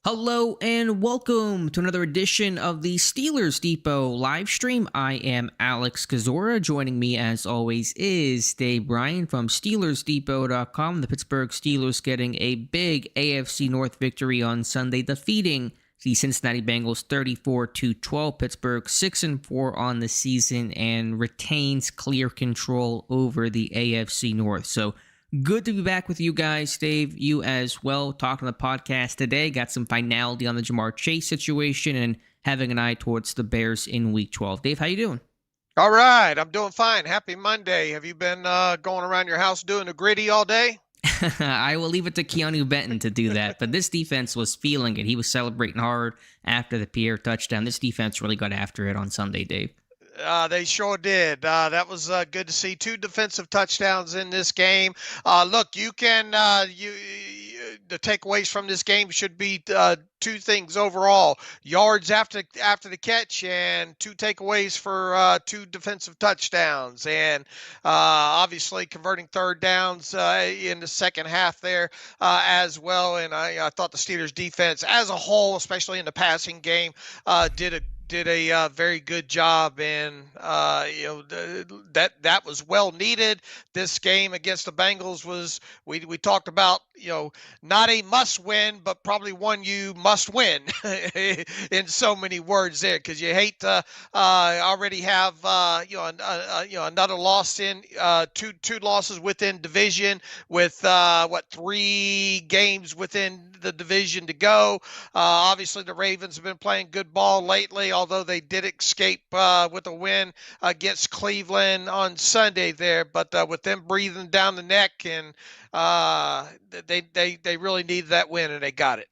Hello and welcome to another edition of the Steelers Depot live stream. I am Alex Kozora. Joining me as always is Bryan from SteelersDepot.com. The Pittsburgh Steelers getting a big AFC North victory on Sunday, defeating the Cincinnati Bengals 34-12. Pittsburgh 6-4 on the season and retains clear control over the AFC North. So good to be back with you guys, Dave. You as well, talking on the podcast today. Got some finality on the Ja'Marr Chase situation and having an eye towards the Bears in Week 12. Dave, how you doing? All right, I'm doing fine. Happy Monday. Have you been going around your house doing the gritty all day? I will leave it to Keanu Benton to do that, but this defense was feeling it. He was celebrating hard after the Pierre touchdown. This defense really got after it on Sunday, Dave. They sure did. That was good to see. 2 defensive touchdowns in this game. Look, you can the takeaways from this game should be 2 things overall: yards after the catch, and 2 takeaways for 2 defensive touchdowns, and obviously converting third downs in the second half there as well. And I thought the Steelers defense as a whole, especially in the passing game, did a very good job, and that was well needed. This game against the Bengals was, we talked about, not a must win, but probably one you must win in so many words there, because you hate to already have another loss in two losses within division with 3 games within the division to go. Obviously the Ravens have been playing good ball lately, although they did escape with a win against Cleveland on Sunday there. But with them breathing down the neck, and they really needed that win, and they got it.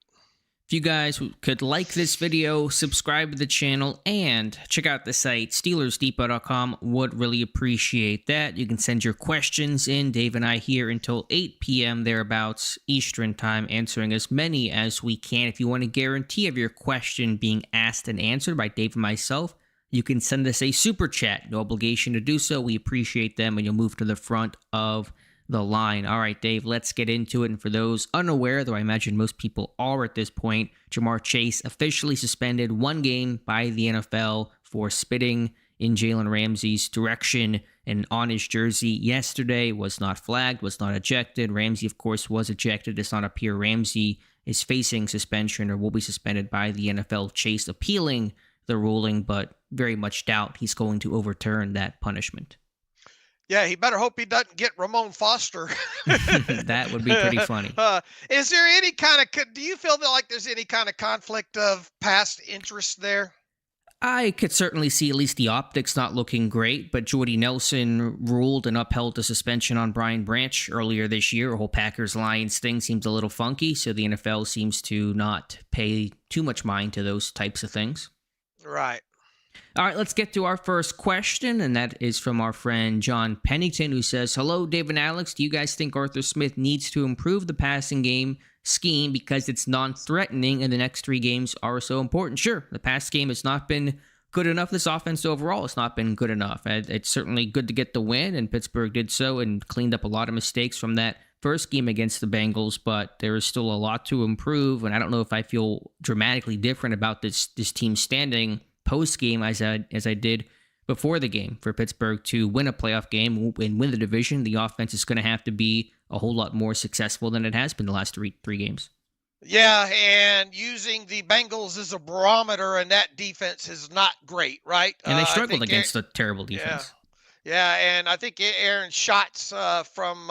If you guys could like this video, subscribe to the channel, and check out the site, SteelersDepot.com, would really appreciate that. You can send your questions in. Dave and I here until 8 p.m. thereabouts Eastern time, answering as many as we can. If you want a guarantee of your question being asked and answered by Dave and myself, you can send us a super chat. No obligation to do so. We appreciate them, and you'll move to the front of the line. All right, Dave, let's get into it. And for those unaware, though I imagine most people are at this point, Ja'Marr Chase officially suspended 1 game by the NFL for spitting in Jalen Ramsey's direction and on his jersey yesterday. Was not flagged, was not ejected. Ramsey, of course, was ejected. It's not appear Ramsey is facing suspension or will be suspended by the NFL. Chase appealing the ruling, but very much doubt he's going to overturn that punishment. Yeah, he better hope he doesn't get Ramon Foster. That would be pretty funny. Is there any kind of, do you feel like there's any kind of conflict of past interest there? I could certainly see at least the optics not looking great, but Jordy Nelson ruled and upheld the suspension on Brian Branch earlier this year. The whole Packers-Lions thing seems a little funky, so the NFL seems to not pay too much mind to those types of things. Right. All right, let's get to our first question, and that is from our friend John Pennington, who says, "Hello, Dave and Alex. Do you guys think Arthur Smith needs to improve the passing game scheme because it's non-threatening and the next 3 games are so important?" Sure, the pass game has not been good enough. This offense overall has not been good enough. It's certainly good to get the win, and Pittsburgh did so and cleaned up a lot of mistakes from that first game against the Bengals, but there is still a lot to improve, and I don't know if I feel dramatically different about this team standing post-game as I did before the game. For Pittsburgh to win a playoff game and win the division, the offense is going to have to be a whole lot more successful than it has been the last three games. Yeah, and using the Bengals as a barometer, and that defense is not great, right? And they struggled against a terrible defense. Yeah, and I think Aaron Schatz from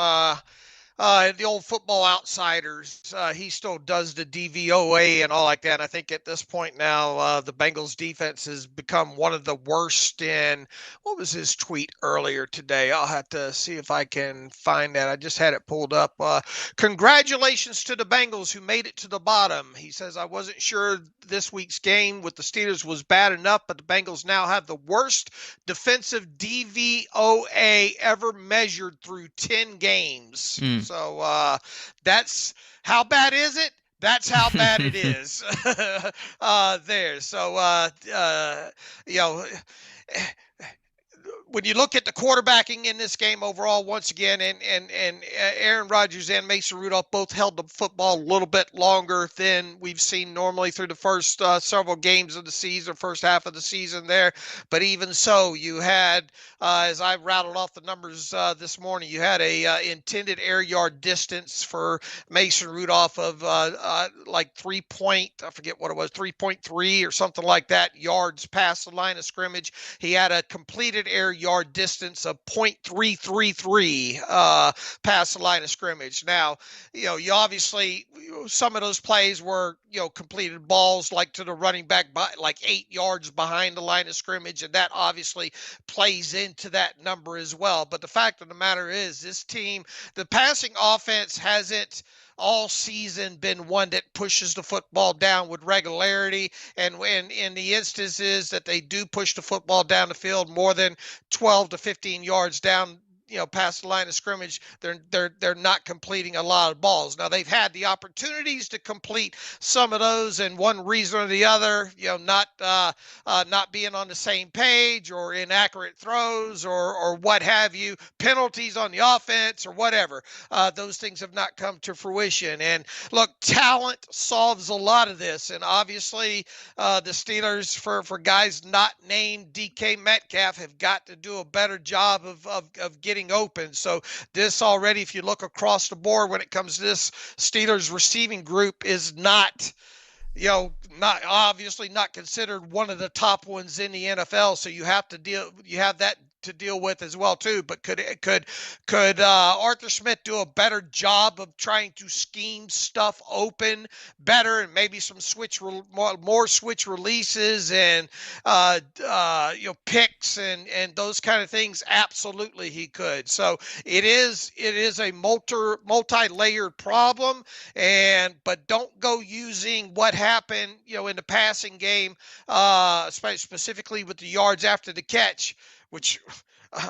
the old Football Outsiders, he still does the DVOA and all like that. And I think at this point now, the Bengals defense has become one of the worst. In, what was his tweet earlier today? I'll have to see if I can find that. I just had it pulled up. Congratulations to the Bengals who made it to the bottom. He says, "I wasn't sure this week's game with the Steelers was bad enough, but the Bengals now have the worst defensive DVOA ever measured through 10 games. So that's how bad is it? That's how bad it is there. So, when you look at the quarterbacking in this game overall, once again, and Aaron Rodgers and Mason Rudolph both held the football a little bit longer than we've seen normally through the first several games of the season, first half of the season there. But even so, you had, as I rattled off the numbers this morning, you had a intended air yard distance for Mason Rudolph of like I forget what it was, 3.3 or something like that yards past the line of scrimmage. He had a completed air yard distance of .333 past the line of scrimmage. Now, you obviously, some of those plays were, completed balls like to the running back by like 8 yards behind the line of scrimmage, and that obviously plays into that number as well. But the fact of the matter is, this team, the passing offense hasn't all season been one that pushes the football down with regularity. And when in the instances that they do push the football down the field more than 12 to 15 yards down, past the line of scrimmage, they're not completing a lot of balls. Now, they've had the opportunities to complete some of those, and one reason or the other, not being on the same page, or inaccurate throws, or what have you, penalties on the offense or whatever. Those things have not come to fruition. And look, talent solves a lot of this. And obviously, the Steelers, for guys not named DK Metcalf, have got to do a better job of getting open. So this already, if you look across the board when it comes to this Steelers receiving group, is not obviously not considered one of the top ones in the NFL. So you have that to deal with as well too. But could Arthur Smith do a better job of trying to scheme stuff open better, and maybe some more switch releases and picks and those kind of things? Absolutely, he could. So it is a multi-layered problem, but don't go using what happened in the passing game, specifically with the yards after the catch, which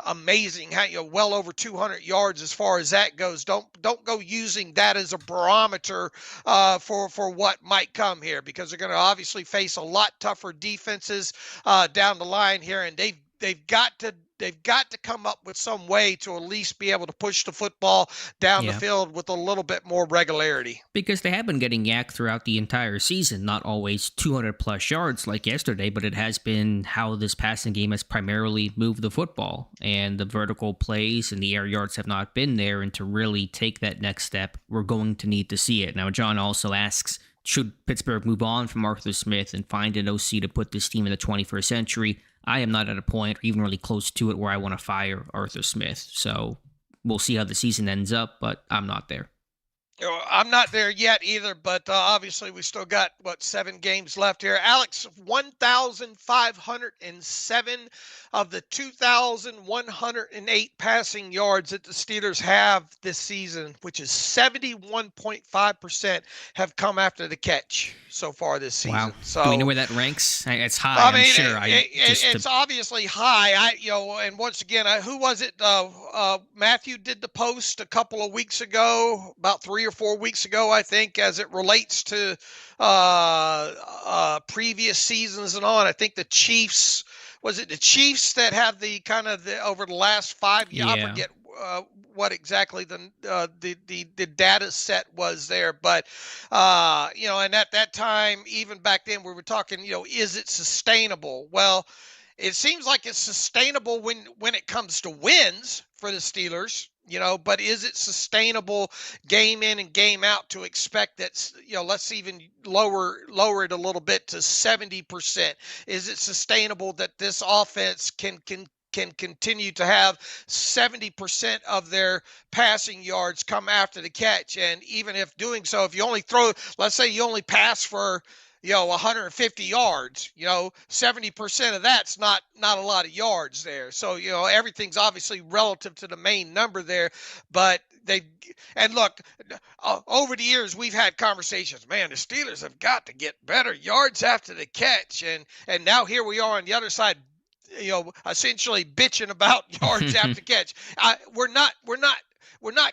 amazing how well over 200 yards as far as that goes. Don't go using that as a barometer for what might come here, because they're going to obviously face a lot tougher defenses down the line here, and they've got to come up with some way to at least be able to push the football down the field with a little bit more regularity. Because they have been getting yacked throughout the entire season, not always 200 plus yards like yesterday, but it has been how this passing game has primarily moved the football, and the vertical plays and the air yards have not been there. And to really take that next step, we're going to need to see it. Now, John also asks, should Pittsburgh move on from Arthur Smith and find an OC to put this team in the 21st century? I am not at a point, or even really close to it, where I want to fire Arthur Smith. So we'll see how the season ends up, but I'm not there. I'm not there yet either, but obviously we still got, 7 games left here. Alex, 1,507 of the 2,108 passing yards that the Steelers have this season, which is 71.5%, have come after the catch so far this season. Wow. So, do we know where that ranks? It's high, I'm sure. It's obviously high. And once again, who was it? Matthew did the post a couple of weeks ago, about 3 or 4 weeks ago, I think, as it relates to previous seasons and on. I think the Chiefs, was it the Chiefs that have the kind of over the last 5 years? I forget what exactly the data set was there, but and at that time, even back then, we were talking, is it sustainable? Well, it seems like it's sustainable when it comes to wins for the Steelers. But is it sustainable game in and game out to expect that, let's even lower it a little bit to 70%? Is it sustainable that this offense can continue to have 70% of their passing yards come after the catch? And even if doing so, if you only let's say you only pass for 150 yards, 70% of that's not a lot of yards there. So, everything's obviously relative to the main number there, but look, over the years, we've had conversations, man, the Steelers have got to get better yards after the catch. And now here we are on the other side, essentially bitching about yards after catch. We're not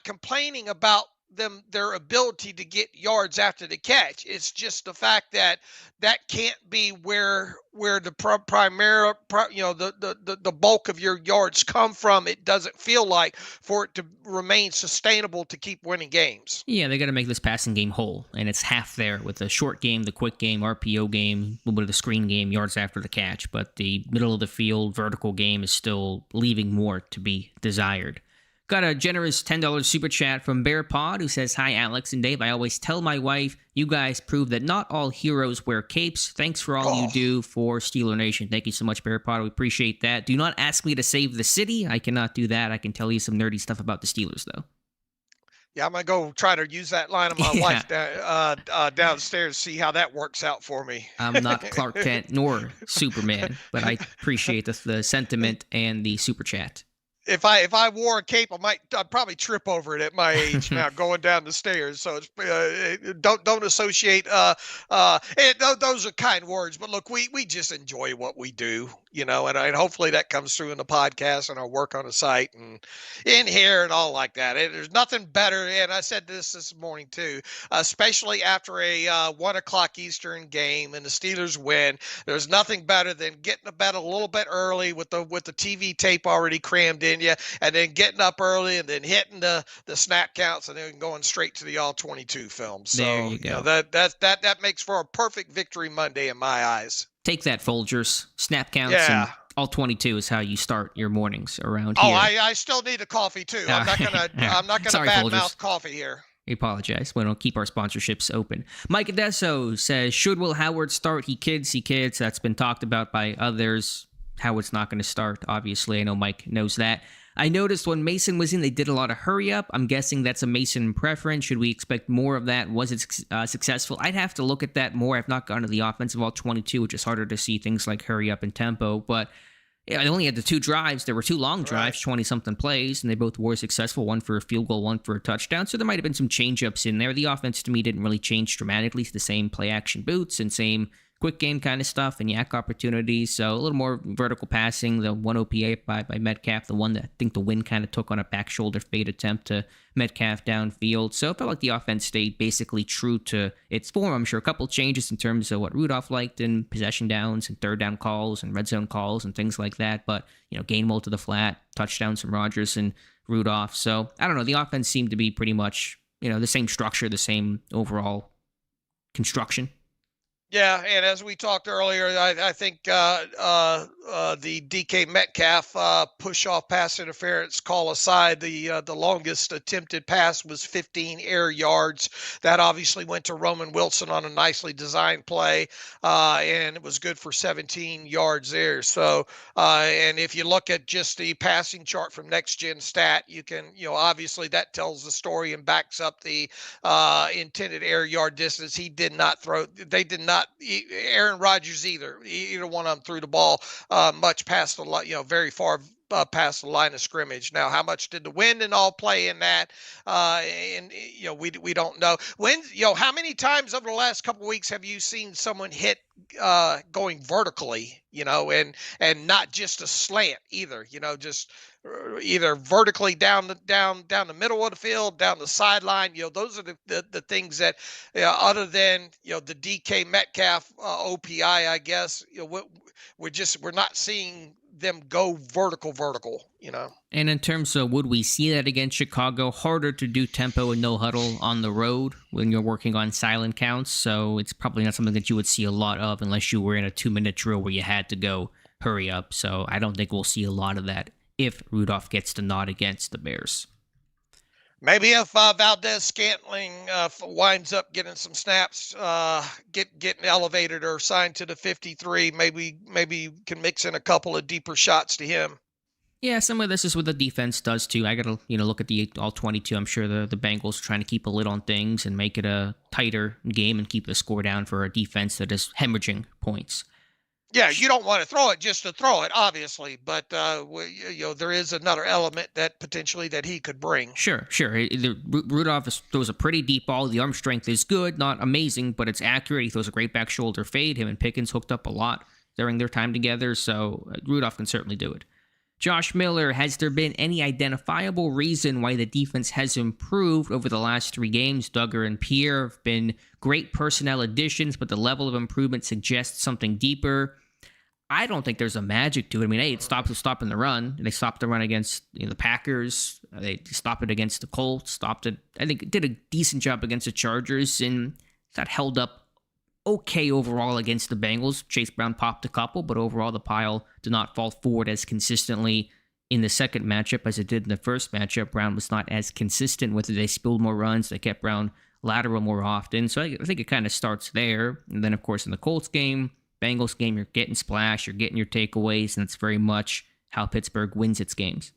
complaining about them their ability to get yards after the catch. It's just the fact that that can't be where the primary, the bulk of your yards come from. It doesn't feel like for it to remain sustainable to keep winning games. Yeah, they got to make this passing game whole, and it's half there with the short game, the quick game, RPO game, a little bit of the screen game, yards after the catch, but the middle of the field vertical game is still leaving more to be desired. Got a generous $10 super chat from Bear Pod who says, "Hi, Alex and Dave. I always tell my wife, you guys prove that not all heroes wear capes. Thanks for all you do for Steeler Nation." Thank you so much, Bear Pod. We appreciate that. Do not ask me to save the city. I cannot do that. I can tell you some nerdy stuff about the Steelers, though. Yeah, I'm going to go try to use that line of my wife downstairs, see how that works out for me. I'm not Clark Kent nor Superman, but I appreciate the sentiment and the super chat. If I wore a cape, I'd probably trip over it at my age now, going down the stairs. So it's, don't associate. Those are kind words, but look, we just enjoy what we do, and hopefully that comes through in the podcast and our work on the site and in here and all like that. There's nothing better, and I said this morning too, especially after a 1:00 Eastern game and the Steelers win. There's nothing better than getting to bed a little bit early with the TV tape already crammed in you, and then getting up early and then hitting the snap counts and then going straight to the all 22 film. So there you go. That makes for a perfect victory Monday in my eyes. Take that, Folgers. Snap counts and all 22 is how you start your mornings around here. Oh, I still need a coffee too. I'm not gonna badmouth coffee here. We apologize. We don't keep our sponsorships open. Mike Adesso says, "Should Will Howard start? He kids. That's been talked about by others. Howard's not going to start, obviously. I know Mike knows that. I noticed when Mason was in, they did a lot of hurry up. I'm guessing that's a Mason preference. Should we expect more of that? Was it successful? I'd have to look at that more. I've not gone to the offensive all 22, which is harder to see things like hurry up and tempo. But yeah, I only had the 2 drives. There were 2 long drives, 20-something plays, and they both were successful, one for a field goal, one for a touchdown. So there might have been some change-ups in there. The offense, to me, didn't really change dramatically. It's the same play-action boots and same quick game kind of stuff and yak opportunities. So a little more vertical passing. The 1 OPA by Metcalf, the one that I think the wind kind of took on a back shoulder fade attempt to Metcalf downfield. So it felt like the offense stayed basically true to its form. I'm sure a couple changes in terms of what Rudolph liked in possession downs and third down calls and red zone calls and things like that. But, Gainwell to the flat, touchdowns from Rodgers and Rudolph. So I don't know. The offense seemed to be pretty much, the same structure, the same overall construction. Yeah, and as we talked earlier, I think the DK Metcalf push-off pass interference call aside, the longest attempted pass was 15 air yards. That obviously went to Roman Wilson on a nicely designed play, and it was good for 17 yards there. So, and if you look at just the passing chart from Next Gen Stat, you can, obviously that tells the story and backs up the intended air yard distance. They did not, Aaron Rodgers either one of them threw the ball much past the very far past the line of scrimmage. Now, how much did the wind and all play in that? We don't know. How many times over the last couple of weeks have you seen someone hit going vertically, and not just a slant either, just either vertically down the middle of the field, down the sideline. Those are the things that, other than the DK Metcalf OPI, I guess, we're not seeing them go vertical. And in terms of would we see that against Chicago, harder to do tempo and no huddle on the road when you're working on silent counts. So it's probably not something that you would see a lot of unless you were in a 2-minute drill where you had to go hurry up. So I don't think we'll see a lot of that if Rudolph gets the nod against the Bears. Maybe if Valdez Scantling winds up getting some snaps, getting elevated or signed to the 53, maybe you can mix in a couple of deeper shots to him. Yeah, some of this is what the defense does too. I gotta look at the all 22. I'm sure the Bengals are trying to keep a lid on things and make it a tighter game and keep the score down for a defense that is hemorrhaging points. Yeah, you don't want to throw it just to throw it, obviously, but there is another element that potentially that he could bring. Sure. Rudolph throws a pretty deep ball. The arm strength is good, not amazing, but it's accurate. He throws a great back shoulder fade. Him and Pickens hooked up a lot during their time together, so Rudolph can certainly do it. Josh Miller, has there been any identifiable reason why the defense has improved over the last 3 games? Duggar and Pierre have been great personnel additions, but the level of improvement suggests something deeper. I don't think there's a magic to it. I mean, hey, it stops stopping the run. They stopped the run against the Packers. They stopped it against the Colts. Stopped it. I think it did a decent job against the Chargers, and that held up okay overall against the Bengals. Chase Brown popped a couple, but overall the pile did not fall forward as consistently in the second matchup as it did in the first matchup. Brown was not as consistent with it. They spilled more runs. They kept Brown lateral more often. So I think it kind of starts there. And then, of course, in the Colts game, Bengals game, you're getting splash, you're getting your takeaways, and it's very much how Pittsburgh wins its games.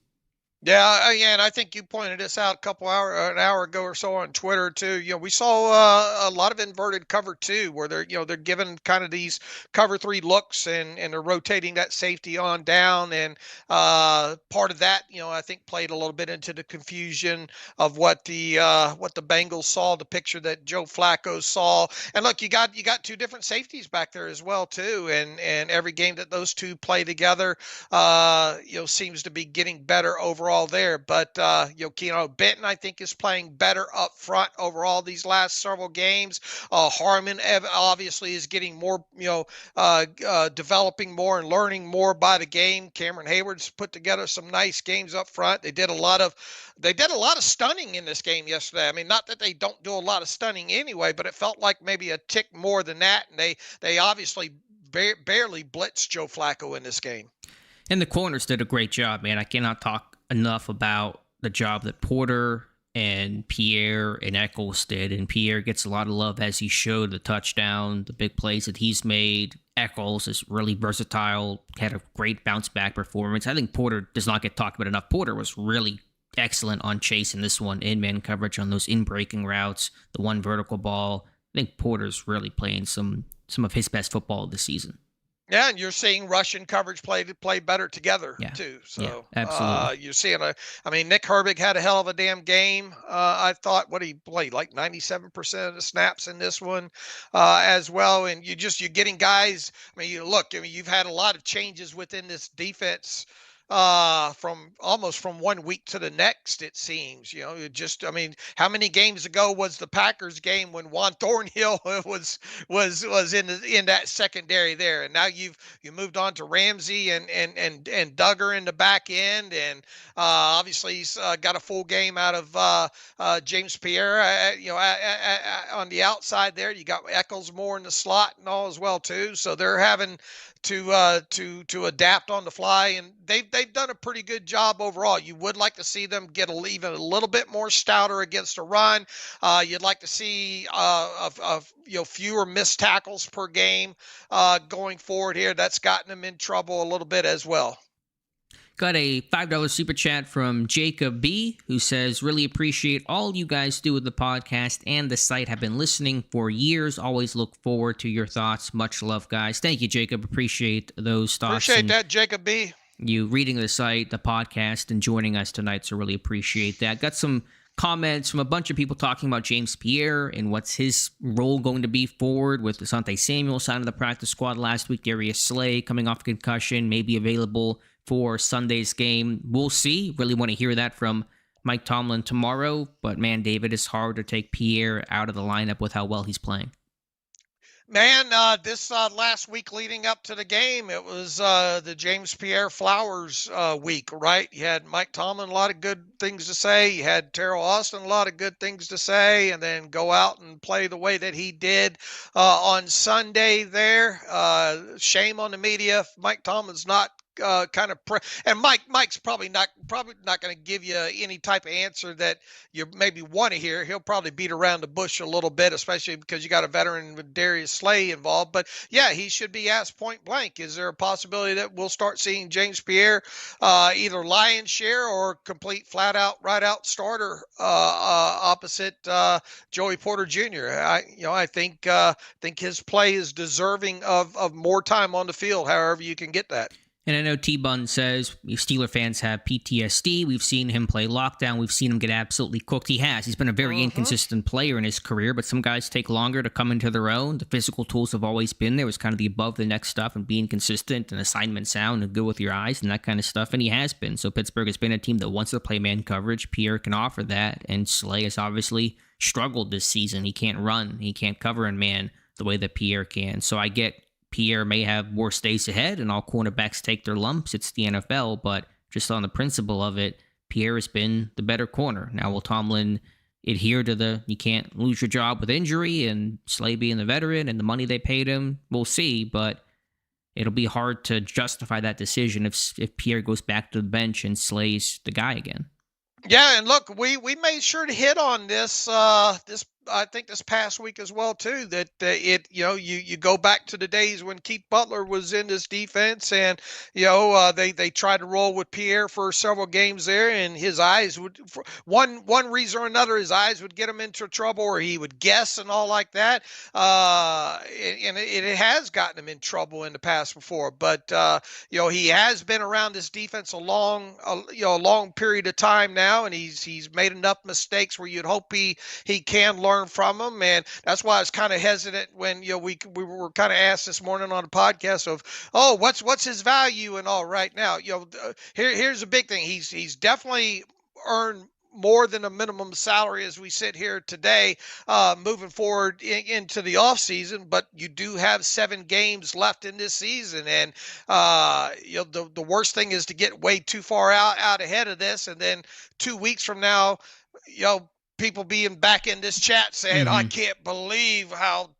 Yeah, and I think you pointed this out an hour ago or so on Twitter too. We saw a lot of inverted cover 2, where they're given kind of these cover 3 looks, and they're rotating that safety on down, and part of that, I think played a little bit into the confusion of what the Bengals saw, the picture that Joe Flacco saw. And look, you got 2 different safeties back there as well too, and every game that those 2 play together, seems to be getting better overall there. But Keno Benton, I think, is playing better up front overall these last several games. Harmon obviously is getting more, developing more and learning more by the game. Cameron Hayward's put together some nice games up front. They did a lot of stunning in this game yesterday. I mean, not that they don't do a lot of stunning anyway, but it felt like maybe a tick more than that. And they obviously barely blitzed Joe Flacco in this game. And the corners did a great job, man. I cannot talk enough about the job that Porter and Pierre and Eccles did. And Pierre gets a lot of love, as he showed the touchdown, the big plays that he's made. Eccles is really versatile, had a great bounce back performance. I think Porter does not get talked about enough. Porter was really excellent on Chase in this one, in man coverage on those in-breaking routes, the one vertical ball. I think Porter's really playing some of his best football this season. Yeah, and you're seeing Russian coverage play better together too. So absolutely. You're seeing Nick Herbig had a hell of a damn game. I thought he played like 97% of the snaps in this one as well. And you're getting guys. You've had a lot of changes within this defense from 1 week to the next, it seems. How many games ago was the Packers game when Juan Thornhill was in that secondary there, and now you moved on to Ramsey and Duggar in the back end, and obviously he's got a full game out of James Pierre on the outside there. You got Eccles more in the slot and all as well too, so they're having to adapt on the fly, and they've done a pretty good job overall. You would like to see them get even a little bit more stouter against a run. You'd like to see fewer missed tackles per game going forward here. That's gotten them in trouble a little bit as well. Got a $5 super chat from Jacob B, who says, really appreciate all you guys do with the podcast and the site. Have been listening for years. Always look forward to your thoughts. Much love, guys. Thank you, Jacob. Appreciate those thoughts. Appreciate that, Jacob B. You reading the site, the podcast, and joining us tonight, so really appreciate that. Got some comments from a bunch of people talking about James Pierre and what's his role going to be forward, with Asante Samuel signed to the practice squad last week. Darius Slay coming off concussion, maybe available for Sunday's game. We'll see. Really want to hear that from Mike Tomlin tomorrow. But man, David, it's hard to take Pierre out of the lineup with how well he's playing. Man, this last week leading up to the game, it was the James Pierre Flowers week, right? You had Mike Tomlin, a lot of good things to say. You had Terrell Austin, a lot of good things to say, and then go out and play the way that he did on Sunday there. Shame on the media if Mike Tomlin's not and Mike's probably not going to give you any type of answer that you maybe want to hear. He'll probably beat around the bush a little bit, especially because you got a veteran with Darius Slay involved. But yeah, he should be asked point blank. Is there a possibility that we'll start seeing James Pierre either lion's share or complete flat out right out starter opposite Joey Porter Jr.? I think his play is deserving of more time on the field, however you can get that. And I know T-Bun says Steeler fans have PTSD. We've seen him play lockdown. We've seen him get absolutely cooked. He has. He's been a very inconsistent player in his career, but some guys take longer to come into their own. The physical tools have always been there. It was kind of the above the neck stuff and being consistent and assignment sound and good with your eyes and that kind of stuff. And he has been. So Pittsburgh has been a team that wants to play man coverage. Pierre can offer that. And Slay has obviously struggled this season. He can't run. He can't cover in man the way that Pierre can. So I get Pierre may have worse days ahead and all cornerbacks take their lumps. It's the NFL, but just on the principle of it, Pierre has been the better corner. Now, will Tomlin adhere to you can't lose your job with injury and Slay being the veteran and the money they paid him? We'll see, but it'll be hard to justify that decision if Pierre goes back to the bench and Slay's the guy again. Yeah, and look, we made sure to hit on this I think this past week as well too, that you go back to the days when Keith Butler was in this defense, and they tried to roll with Pierre for several games there, and his eyes would, for one reason or another, his eyes would get him into trouble, or he would guess and all like that. And it has gotten him in trouble in the past before, but he has been around this defense a long period of time now, and he's made enough mistakes where you'd hope he can learn from them, and that's why I was kind of hesitant when we were kind of asked this morning on the podcast of, what's his value and all. Right now, here's a big thing. He's definitely earned more than a minimum salary as we sit here today, moving forward into the offseason, but you do have 7 games left in this season, and the worst thing is to get way too far out ahead of this, and then 2 weeks from now, people being back in this chat saying, I can't believe how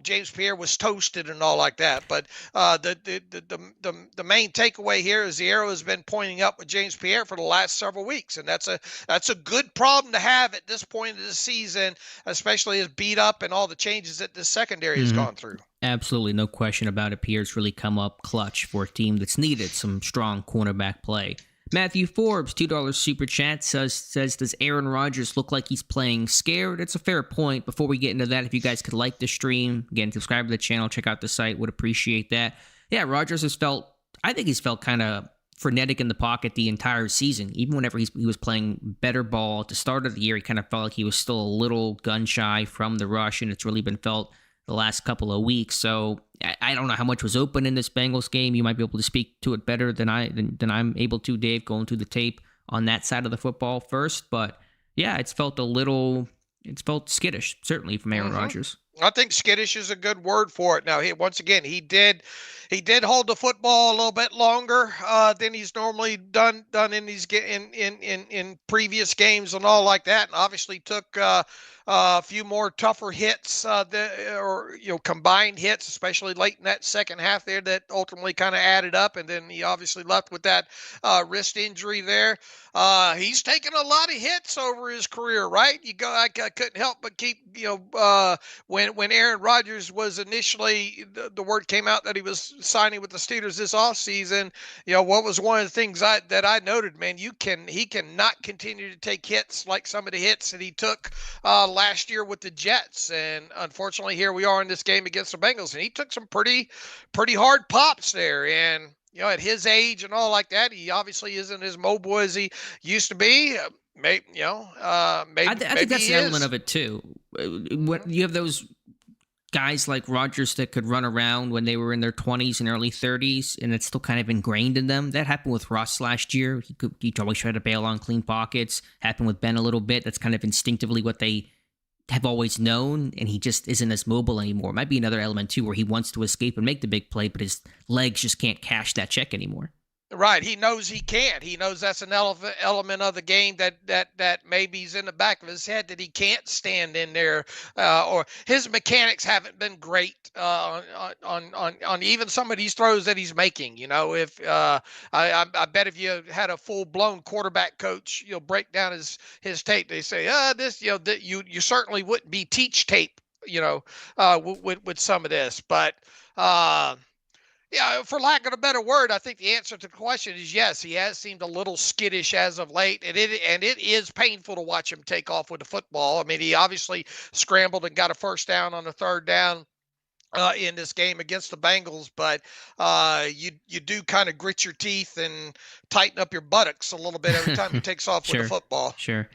James Pierre was toasted and all like that. But the main takeaway here is the arrow has been pointing up with James Pierre for the last several weeks, and that's a good problem to have at this point of the season, especially as beat up and all the changes that the secondary has gone through. Absolutely, no question about it. Pierre's really come up clutch for a team that's needed some strong cornerback play. Matthew Forbes, $2 super chat, says, does Aaron Rodgers look like he's playing scared? It's a fair point. Before we get into that, if you guys could like the stream, again, subscribe to the channel, check out the site, would appreciate that. Yeah, Rodgers he's felt kind of frenetic in the pocket the entire season. Even whenever he was playing better ball at the start of the year, he kind of felt like he was still a little gun shy from the rush, and it's really been felt the last couple of weeks. So I don't know how much was open in this Bengals game. You might be able to speak to it better than I'm able to, Dave, going through the tape on that side of the football first. But yeah, it's felt skittish, certainly, from Aaron Rodgers. I think skittish is a good word for it. Now, once again, he did hold the football a little bit longer than he's normally done in these in previous games and all like that, and obviously took a few more tougher hits combined hits, especially late in that second half there, that ultimately kind of added up, and then he obviously left with that wrist injury there. He's taken a lot of hits over his career, right? I couldn't help but keep when Aaron Rodgers was initially, the word came out that he was signing with the Steelers this offseason, what was one of the things that I noted, man, he cannot continue to take hits like some of the hits that he took last year with the Jets. And unfortunately, here we are in this game against the Bengals, and he took some pretty hard pops there. And at his age and all like that, he obviously isn't as mobile as he used to be. Maybe I think that's an element of it too. When you have those guys like Rodgers that could run around when they were in their 20s and early 30s, and it's still kind of ingrained in them. That happened with Russ last year. He always tried to bail on clean pockets. Happened with Ben a little bit. That's kind of instinctively what they have always known, and he just isn't as mobile anymore. Might be another element too, where he wants to escape and make the big play, but his legs just can't cash that check anymore. Right. He knows he can't. He knows that's an element of the game that maybe is in the back of his head, that he can't stand in there, or his mechanics haven't been great on even some of these throws that he's making. If I bet if you had a full blown quarterback coach, break down his tape, they say, you certainly wouldn't be teach tape, with some of this, but. Yeah, for lack of a better word, I think the answer to the question is yes. He has seemed a little skittish as of late, and it is painful to watch him take off with the football. I mean, he obviously scrambled and got a first down on the third down in this game against the Bengals, but you do kind of grit your teeth and tighten up your buttocks a little bit every time he takes off with the Sure, football. sure.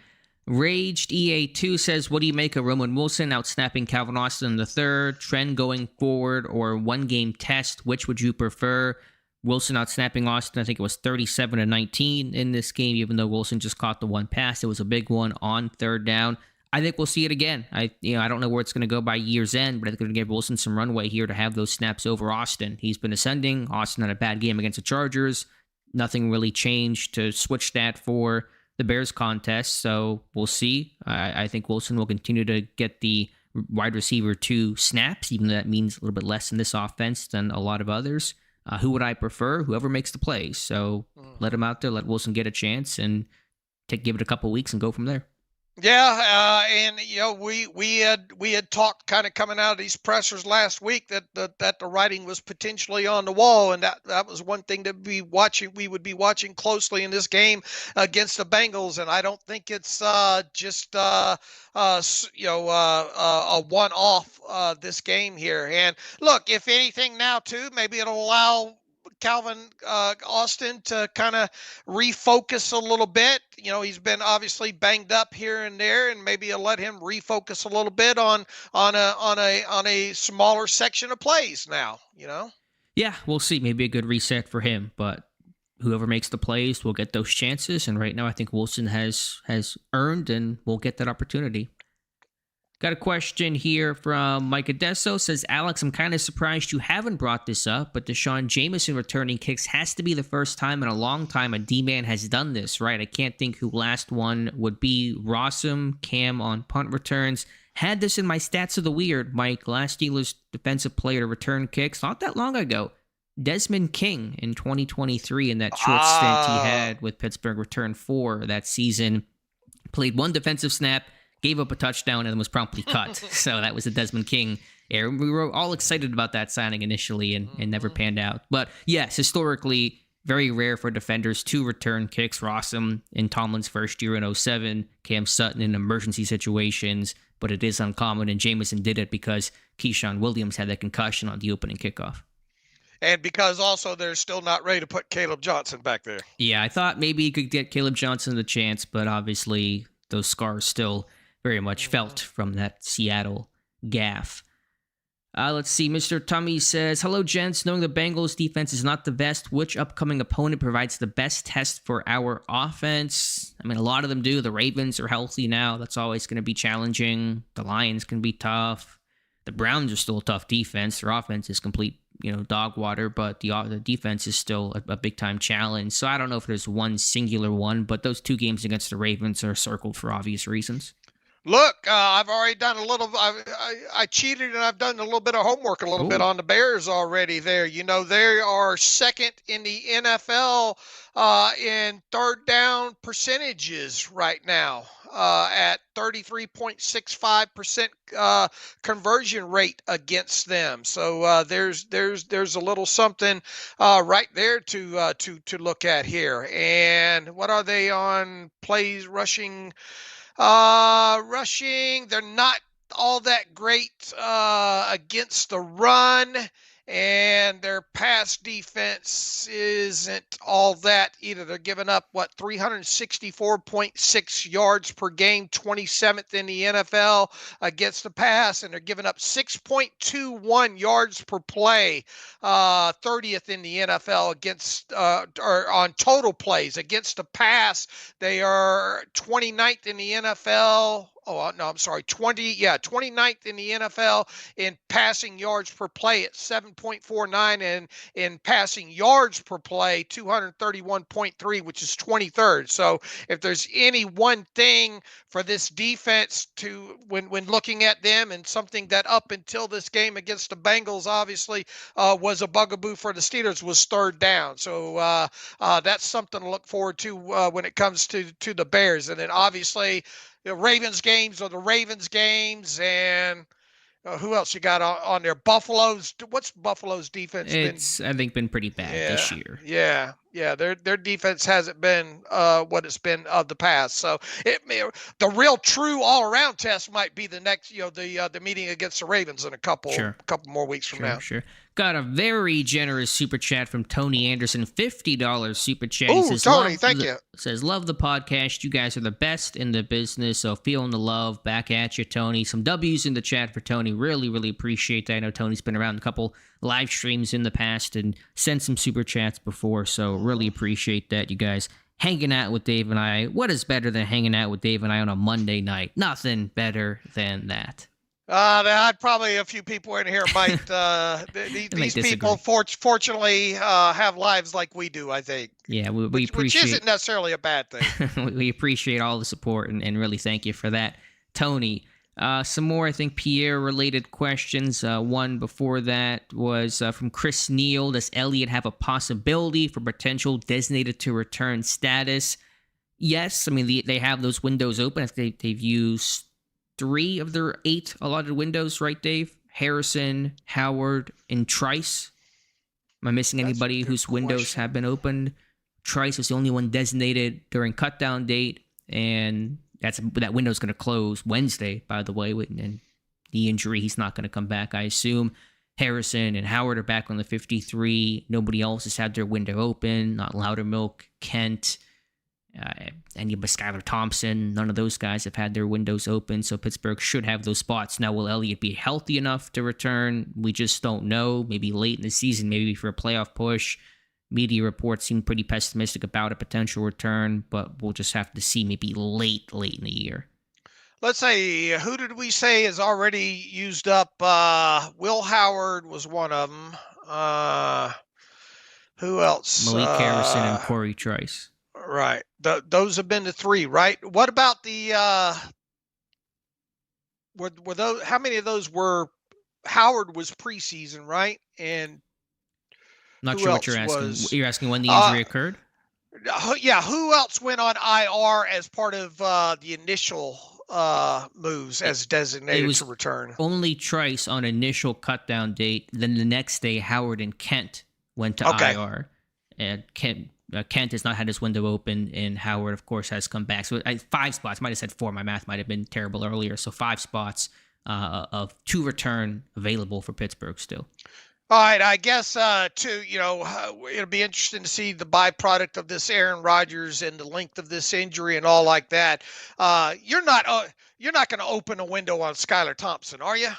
Raged EA2 says, what do you make of Roman Wilson outsnapping Calvin Austin in the third? Trend going forward or one-game test? Which would you prefer? Wilson outsnapping Austin, I think it was 37-19 in this game, even though Wilson just caught the one pass. It was a big one on third down. I think we'll see it again. I don't know where it's going to go by year's end, but I think we're going to give Wilson some runway here to have those snaps over Austin. He's been ascending. Austin had a bad game against the Chargers. Nothing really changed to switch that for the Bears contest, so we'll see. I think Wilson will continue to get the wide receiver 2 snaps, even though that means a little bit less in this offense than a lot of others. Who would I prefer? Whoever makes the plays. So let him out there, let Wilson get a chance, and give it a couple weeks and go from there. Yeah, and we had talked kind of coming out of these pressers last week that the writing was potentially on the wall, and that was one thing to be watching. We would be watching closely in this game against the Bengals, and I don't think it's just a one-off this game here. And look, if anything now too, maybe it'll allow Calvin Austin to kind of refocus a little bit. He's been obviously banged up here and there, and maybe you'll let him refocus a little bit on a smaller section of plays now. Yeah, we'll see. Maybe a good reset for him, but whoever makes the plays will get those chances. And right now, I think Wilson has earned and will get that opportunity. Got a question here from Mike Adesso. Says, Alex, I'm kind of surprised you haven't brought this up, but Deshaun Jameson returning kicks has to be the first time in a long time a D-man has done this, right? I can't think who last one would be. Rossum, Cam on punt returns. Had this in my stats of the weird, Mike. Last Steelers defensive player to return kicks not that long ago. Desmond King in 2023 in that short stint he had with Pittsburgh, returned 4 that season. Played 1 defensive snap, gave up a touchdown, and was promptly cut. So that was the Desmond King era. We were all excited about that signing initially and never panned out. But yes, historically, very rare for defenders to return kicks. Rossum in Tomlin's first year in 2007, Cam Sutton in emergency situations, but it is uncommon, and Jameson did it because Keyshawn Williams had that concussion on the opening kickoff. And because also they're still not ready to put Caleb Johnson back there. Yeah, I thought maybe you could get Caleb Johnson the chance, but obviously those scars still very much felt from that Seattle gaffe. Let's see. Mr. Tummy says, hello, gents. Knowing the Bengals defense is not the best, which upcoming opponent provides the best test for our offense? I mean, a lot of them do. The Ravens are healthy now. That's always going to be challenging. The Lions can be tough. The Browns are still a tough defense. Their offense is complete, dog water, but the defense is still a big-time challenge. So I don't know if there's one singular one, but those 2 games against the Ravens are circled for obvious reasons. Look, I've already done a little. I cheated and I've done a little bit of homework, a little bit on the Bears already. There, they are second in the NFL in third down percentages right now at 33.65% conversion rate against them. So there's a little something right there to look at here. And what are they on plays rushing? Rushing, they're not all that great against the run, and their pass defense isn't all that either. They're giving up 364.6 yards per game, 27th in the NFL against the pass, and they're giving up 6.21 yards per play, 30th in the NFL against or on total plays against the pass. They are 29th in the NFL. 29th in the NFL in passing yards per play at 7.49, and in passing yards per play, 231.3, which is 23rd. So if there's any one thing for this defense to, when looking at them, and something that up until this game against the Bengals obviously was a bugaboo for the Steelers, was third down. So that's something to look forward to when it comes to the Bears. And then obviously, the Ravens games are the Ravens games, and who else you got on there? What's Buffalo's defense been? I think, been pretty bad this year. Yeah. Yeah, their defense hasn't been what it's been of the past. So the real true all around test might be the next, the meeting against the Ravens in a couple more weeks from now. Sure. Got a very generous super chat from Tony Anderson, $50 super chat. He says, Tony, thank you. Says, love the podcast. You guys are the best in the business. So feeling the love back at you, Tony. Some W's in the chat for Tony. Really, really appreciate that. I know Tony's been around a couple live streams in the past and sent some super chats before. So really appreciate that, you guys. Hanging out with Dave and I. What is better than hanging out with Dave and I on a Monday night? Nothing better than that. Probably a few people in here might. These people, fortunately, have lives like we do. I think. Yeah, we appreciate. Which isn't necessarily a bad thing. We appreciate all the support and really thank you for that, Tony. Some more, I think, Pierre-related questions. One before that was from Chris Neal. Does Elliott have a possibility for potential designated to return status? Yes, I mean they have those windows open. I think they've used 3 of their 8 allotted windows, right, Dave? Harrison, Howard, and Trice. Am I missing anybody whose windows have been opened? Trice was the only one designated during cutdown date, and that window's going to close Wednesday, by the way. And the injury, he's not going to come back, I assume. Harrison and Howard are back on the 53. Nobody else has had their window open. Not Loudermilk, Kent, any but Skylar Thompson. None of those guys have had their windows open, so Pittsburgh should have those spots. Now, will Elliott be healthy enough to return? We just don't know. Maybe late in the season, maybe for a playoff push. Media reports seem pretty pessimistic about a potential return, but we'll just have to see maybe late in the year. Let's say, who did we say is already used up? Will Howard was one of them. Who else? Malik Harrison and Corey Trice. Right. Those have been the 3, right? What about the were those, how many of those were Howard was preseason, right? And not sure what you're asking. You're asking when the injury occurred? Yeah, who else went on IR as part of the initial moves as designated to return? Only Trice on initial cutdown date. Then the next day, Howard and Kent went to IR. And Kent has not had his window open, and Howard, of course, has come back. So 5 spots. Might have said 4. My math might have been terrible earlier. So 5 spots to return available for Pittsburgh still. All right, I guess it'll be interesting to see the byproduct of this Aaron Rodgers and the length of this injury and all like that. You're not going to open a window on Skylar Thompson, are you?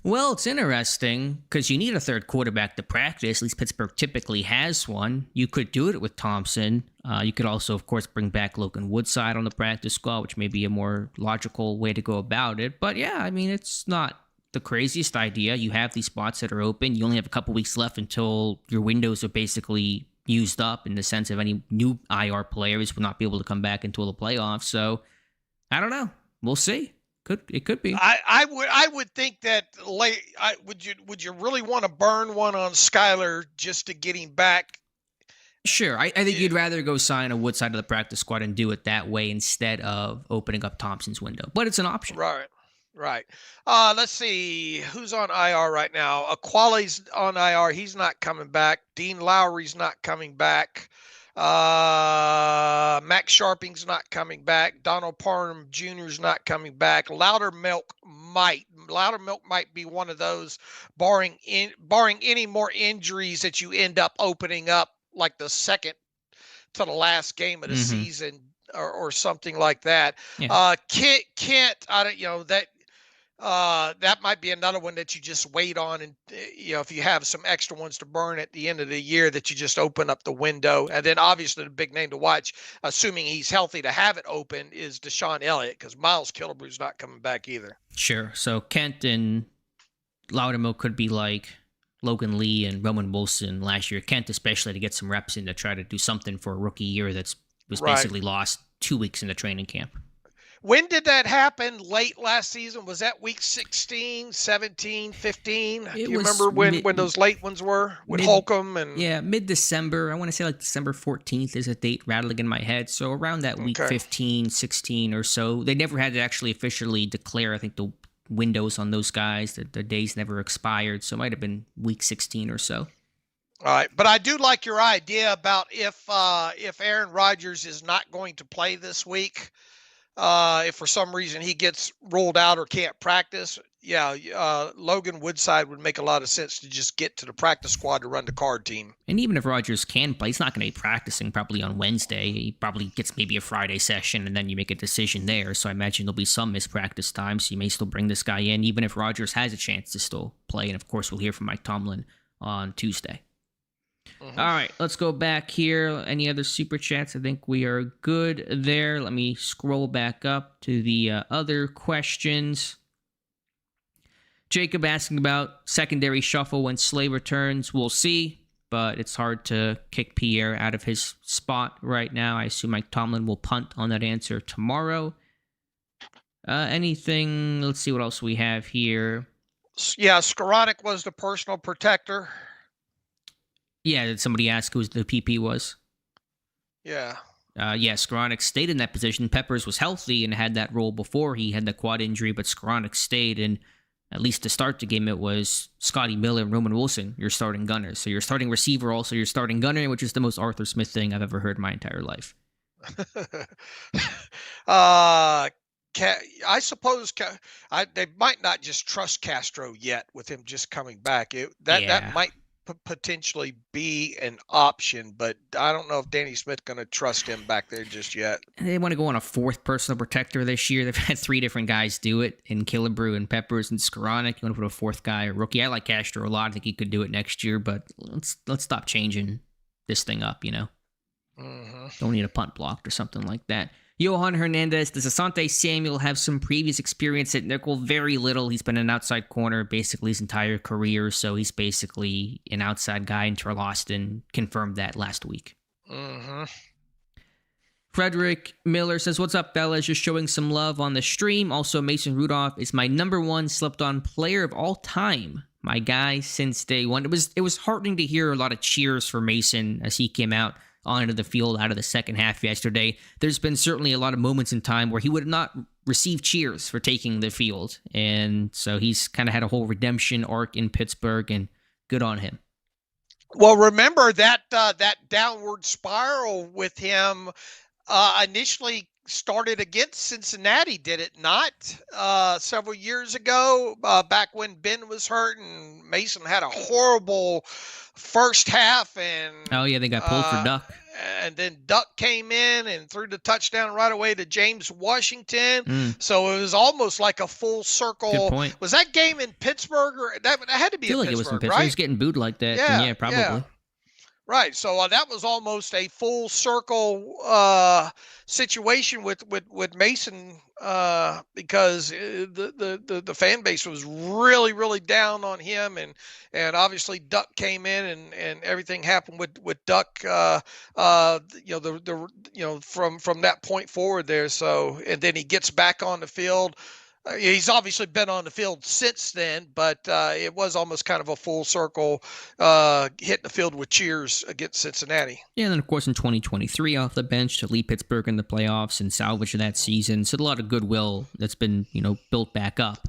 Well, it's interesting because you need a third quarterback to practice. At least Pittsburgh typically has one. You could do it with Thompson. You could also, of course, bring back Logan Woodside on the practice squad, which may be a more logical way to go about it. But yeah, I mean, it's not the craziest idea. You have these spots that are open. You only have a couple weeks left until your windows are basically used up in the sense of any new IR players will not be able to come back until the playoffs. So I don't know. We'll see. It could be. I would think that would you really want to burn one on Skylar just to get him back? Sure. I think you'd rather go sign a Woodside to the practice squad and do it that way instead of opening up Thompson's window. But it's an option. Right. Let's see who's on IR right now. Aquali's on IR. He's not coming back. Dean Lowry's not coming back. Max Sharping's not coming back. Donald Parham Jr.'s not coming back. Loudermilk might be one of those, barring any more injuries that you end up opening up like the second to the last game of the season or something like that. Yeah. Kent, that might be another one that you just wait on, and if you have some extra ones to burn at the end of the year, that you just open up the window. And then obviously the big name to watch, assuming he's healthy to have it open, is Deshaun Elliott, because Miles Killebrew's not coming back either. Sure. So Kent and Loudermilk could be like Logan Lee and Roman Wilson last year. Kent especially to get some reps in to try to do something for a rookie year was basically lost 2 weeks in the training camp. When did that happen? Late last season? Was that week 16, 17, 15? Do you remember when those late ones were with Holcomb? Yeah, mid-December. I want to say like December 14th is a date rattling in my head. So around that week 15, 16 or so. They never had to actually officially declare, I think, the windows on those guys. The days never expired. So it might have been week 16 or so. All right, but I do like your idea about if Aaron Rodgers is not going to play this week, if for some reason he gets ruled out or can't practice, yeah, Logan Woodside would make a lot of sense to just get to the practice squad to run the card team. And even if Rodgers can play, he's not going to be practicing probably on Wednesday. He probably gets maybe a Friday session, and then you make a decision there. So I imagine there'll be some missed practice time, so you may still bring this guy in, even if Rodgers has a chance to still play. And, of course, we'll hear from Mike Tomlin on Tuesday. Mm-hmm. All right, let's go back here. Any other super chats? I think we are good there. Let me scroll back up to the other questions. Jacob asking about secondary shuffle when Slay returns. We'll see, but it's hard to kick Pierre out of his spot right now. I assume Mike Tomlin will punt on that answer tomorrow. Anything? Let's see what else we have here. Yeah, Skoranek was the personal protector. Yeah, did somebody ask who the PP was? Yeah. Yeah, Skoranek stayed in that position. Peppers was healthy and had that role before he had the quad injury, but Skoranek stayed, and at least to start the game, it was Scotty Miller and Roman Wilson, your starting gunners. So your starting receiver, also your starting gunner, which is the most Arthur Smith thing I've ever heard in my entire life. I suppose they might not just trust Castro yet with him just coming back. That might potentially be an option, but I don't know if Danny Smith's going to trust him back there just yet. They want to go on a fourth personal protector this year. They've had three different guys do it in Killebrew and Peppers and Skoranek. You want to put a fourth guy, a rookie. I like Castro a lot. I think he could do it next year, but let's stop changing this thing up, you know? Mm-hmm. Don't need a punt blocked or something like that. Johan Hernandez, does Asante Samuel have some previous experience at nickel? Very little. He's been an outside corner basically his entire career, so he's basically an outside guy, and Austin confirmed that last week. Mm-hmm. Frederick Miller says, what's up, fellas? Just showing some love on the stream. Also, Mason Rudolph is my number one slept-on player of all time. My guy since day one. It was heartening to hear a lot of cheers for Mason as he came out onto the field out of the second half yesterday. There's been certainly a lot of moments in time where he would have not received cheers for taking the field. And so he's kind of had a whole redemption arc in Pittsburgh, and good on him. Well, remember that downward spiral with him initially started against Cincinnati, did it not? Several years ago, back when Ben was hurt and Mason had a horrible first half, and oh yeah, they got pulled for Duck, and then Duck came in and threw the touchdown right away to James Washington. So it was almost like a full circle. Good point. Was that game in Pittsburgh, or that had to be? I feel like it was in Pittsburgh. Right? He was getting booed like that. Yeah, probably. Yeah. Right, so that was almost a full circle situation with Mason because the fan base was really down on him, and obviously Duck came in and everything happened with Duck from that point forward there. So, and then he gets back on the field. He's obviously been on the field since then, but it was almost kind of a full circle hitting the field with cheers against Cincinnati. Yeah, and then, of course, in 2023 off the bench to lead Pittsburgh in the playoffs and salvage that season. So a lot of goodwill that's been, built back up.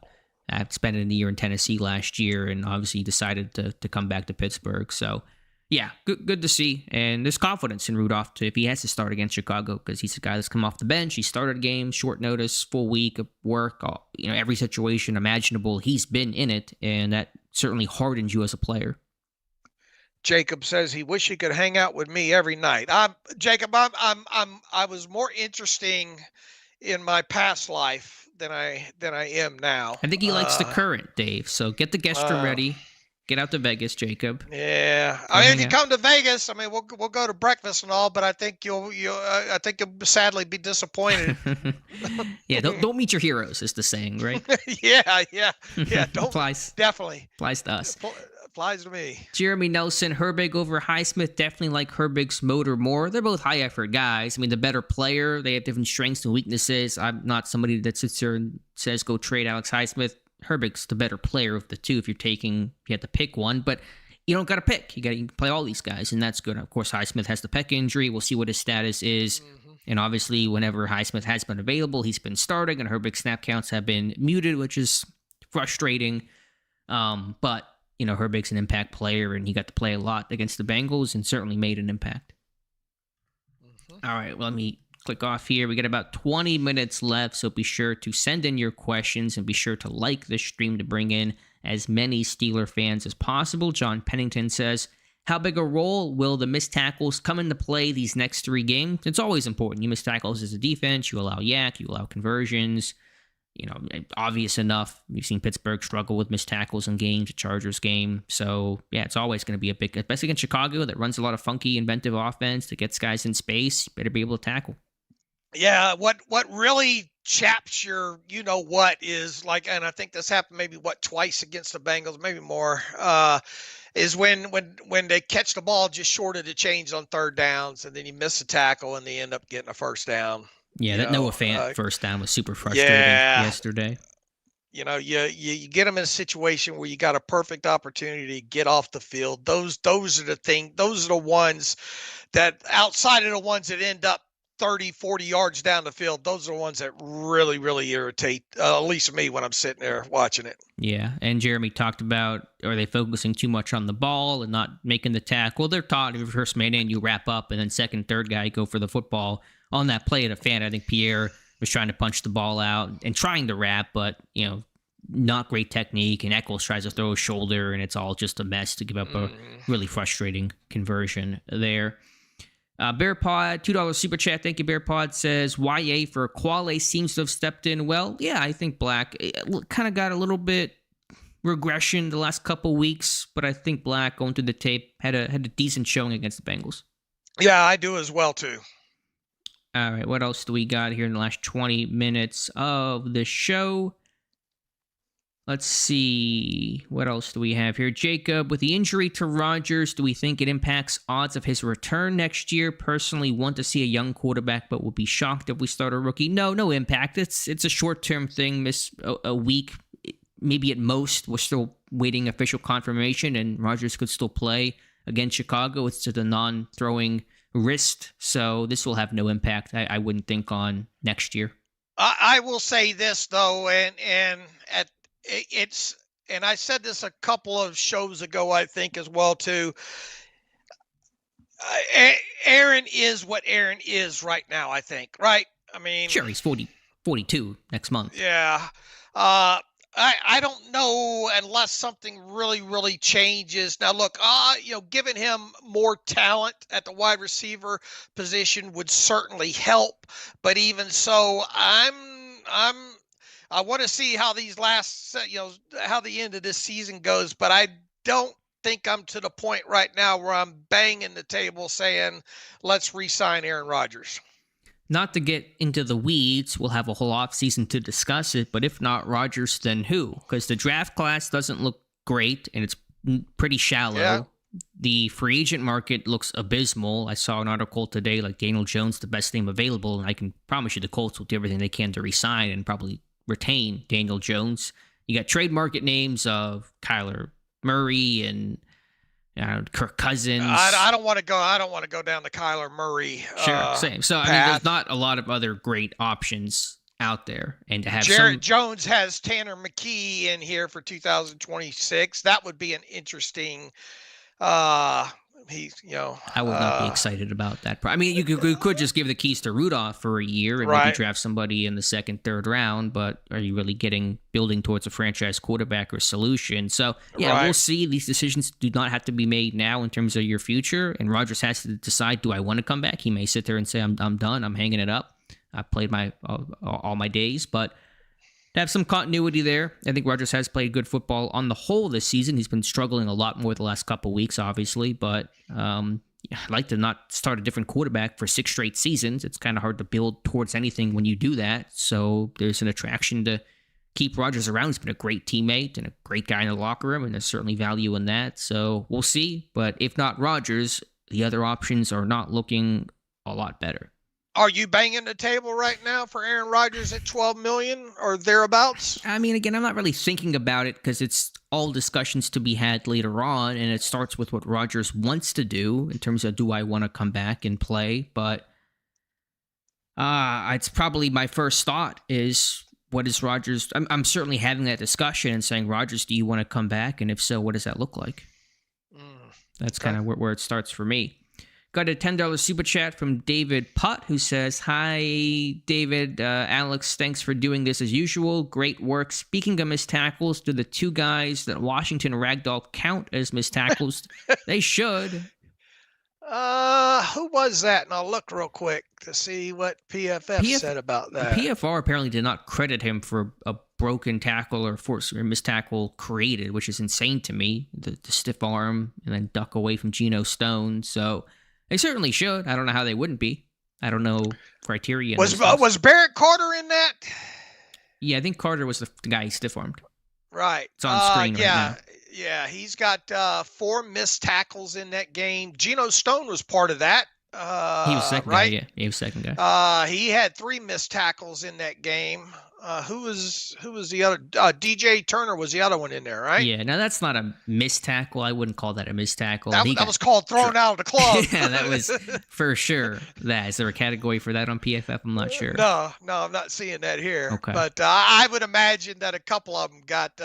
Spending a year in Tennessee last year, and obviously decided to come back to Pittsburgh. So, yeah, good to see. And there's confidence in Rudolph if he has to start against Chicago, because he's a guy that's come off the bench. He started a game, short notice, full week of work, every situation imaginable. He's been in it, and that certainly hardens you as a player. Jacob says he wish he could hang out with me every night. Jacob, I was more interesting in my past life than I am now. I think he likes the current, Dave. So get the guest room ready. Get out to Vegas, Jacob. Yeah, if you come to Vegas, we'll go to breakfast and all, but I think you'll sadly be disappointed. Yeah, don't meet your heroes, is the saying, right? yeah. Don't applies. Definitely applies to us. Applies to me. Jeremy Nelson, Herbig over Highsmith. Definitely like Herbig's motor more. They're both high effort guys. The better player. They have different strengths and weaknesses. I'm not somebody that sits there and says go trade Alex Highsmith. Herbig's the better player of the two if you have to pick one, but you don't got to pick. You can play all these guys, and that's good. Of course, Highsmith has the pec injury. We'll see what his status is. Mm-hmm. And obviously, whenever Highsmith has been available, he's been starting, and Herbig's snap counts have been muted, which is frustrating. But, Herbig's an impact player, and he got to play a lot against the Bengals and certainly made an impact. Mm-hmm. All right, well, let me click off here. We got about 20 minutes left, so be sure to send in your questions and be sure to like the stream to bring in as many Steeler fans as possible. John Pennington says, how big a role will the missed tackles come into play these next 3 games? It's always important. You miss tackles as a defense. You allow yak. You allow conversions. Obvious enough. We've seen Pittsburgh struggle with missed tackles in games, a Chargers game. So, yeah, it's always going to be a big, especially against Chicago that runs a lot of funky, inventive offense that gets guys in space. You better be able to tackle. Yeah, what really chaps your what is like, and I think this happened maybe twice against the Bengals, maybe more, is when they catch the ball just short of the chains on 3rd downs, and then you miss a tackle and they end up getting a first down. Yeah, that Noah Fant first down was super frustrating yesterday. You get them in a situation where you got a perfect opportunity to get off the field. Those are the things. Those are the ones that, outside of the ones that end up 30, 40 yards down the field, those are the ones that really, really irritate, at least me, when I'm sitting there watching it. Yeah, and Jeremy talked about, are they focusing too much on the ball and not making the tackle? They're taught, if you're first man in, you wrap up, and then second, third guy go for the football. On that play at a fan, I think Pierre was trying to punch the ball out and trying to wrap, but, not great technique, and Eccles tries to throw a shoulder, and it's all just a mess to give up a really frustrating conversion there. BearPod, $2 super chat. Thank you, BearPod. Says, YA for Quale seems to have stepped in well. Yeah, I think Black kind of got a little bit regression the last couple weeks, but I think Black, going through the tape, had a decent showing against the Bengals. Yeah, I do as well, too. All right, what else do we got here in the last 20 minutes of the show? Let's see. What else do we have here? Jacob, with the injury to Rodgers, do we think it impacts odds of his return next year? Personally, want to see a young quarterback, but will be shocked if we start a rookie. No impact. It's a short-term thing. Miss a week, maybe at most. We're still waiting official confirmation, and Rodgers could still play against Chicago. It's to the non-throwing wrist, so this will have no impact, I wouldn't think, on next year. I will say this, though, and I said this a couple of shows ago, I think, as well, too. Aaron is what Aaron is right now, I think, right? I mean, sure, he's 42 next month. Yeah. I don't know unless something really, really changes. Now, look, giving him more talent at the wide receiver position would certainly help. But even so, I want to see how these how the end of this season goes. But I don't think I'm to the point right now where I'm banging the table saying, let's re-sign Aaron Rodgers. Not to get into the weeds, we'll have a whole offseason to discuss it, but if not Rodgers, then who? Because the draft class doesn't look great, and it's pretty shallow. Yeah. The free agent market looks abysmal. I saw an article today, like Daniel Jones, the best name available, and I can promise you the Colts will do everything they can to re-sign and probably retain Daniel Jones. You got trade market names of Kyler Murray and Kirk Cousins. I don't want to go down the Kyler Murray. Sure, same. So, I mean, there's not a lot of other great options out there. And to have Jared Jones has Tanner McKee in here for 2026. That would be an interesting. I would not be excited about that. I mean, you could just give the keys to Rudolph for a year and maybe draft somebody in the second, third round, but are you really building towards a franchise quarterback or solution? So, we'll see. These decisions do not have to be made now in terms of your future, and Rodgers has to decide, do I want to come back? He may sit there and say, I'm done. I'm hanging it up. I played all my days, but to have some continuity there. I think Rodgers has played good football on the whole this season. He's been struggling a lot more the last couple weeks, obviously, but I'd like to not start a different quarterback for 6 straight seasons. It's kind of hard to build towards anything when you do that, so there's an attraction to keep Rodgers around. He's been a great teammate and a great guy in the locker room, and there's certainly value in that, so we'll see. But if not Rodgers, the other options are not looking a lot better. Are you banging the table right now for Aaron Rodgers at $12 million or thereabouts? I mean, again, I'm not really thinking about it because it's all discussions to be had later on, and it starts with what Rodgers wants to do in terms of, do I want to come back and play? But it's probably my first thought is what is Rodgers? I'm certainly having that discussion and saying, Rodgers, do you want to come back? And if so, what does that look like? That's kind of where it starts for me. Got a $10 super chat from David Putt, who says, hi, David. Alex, thanks for doing this as usual. Great work. Speaking of missed tackles, do the two guys that Washington ragdoll count as missed tackles? They should. Who was that? And I'll look real quick to see what PFF said about that. PFR apparently did not credit him for a broken tackle or missed tackle created, which is insane to me. The stiff arm and then duck away from Geno Stone. So they certainly should. I don't know how they wouldn't be. I don't know criteria. Was Barrett Carter in that? Yeah, I think Carter was the guy he stiff-armed. Right. It's on screen right now. Yeah, he's got 4 missed tackles in that game. Geno Stone was part of that. He was second right? guy, yeah. He was second guy. He had 3 missed tackles in that game. Who was the other? DJ Turner was the other one in there, right? Yeah, now that's not a missed tackle. I wouldn't call that a missed tackle. That was called thrown out of the club. Yeah, that was for sure. Is there a category for that on PFF? I'm not sure. No, I'm not seeing that here. Okay. But I would imagine that a couple of them got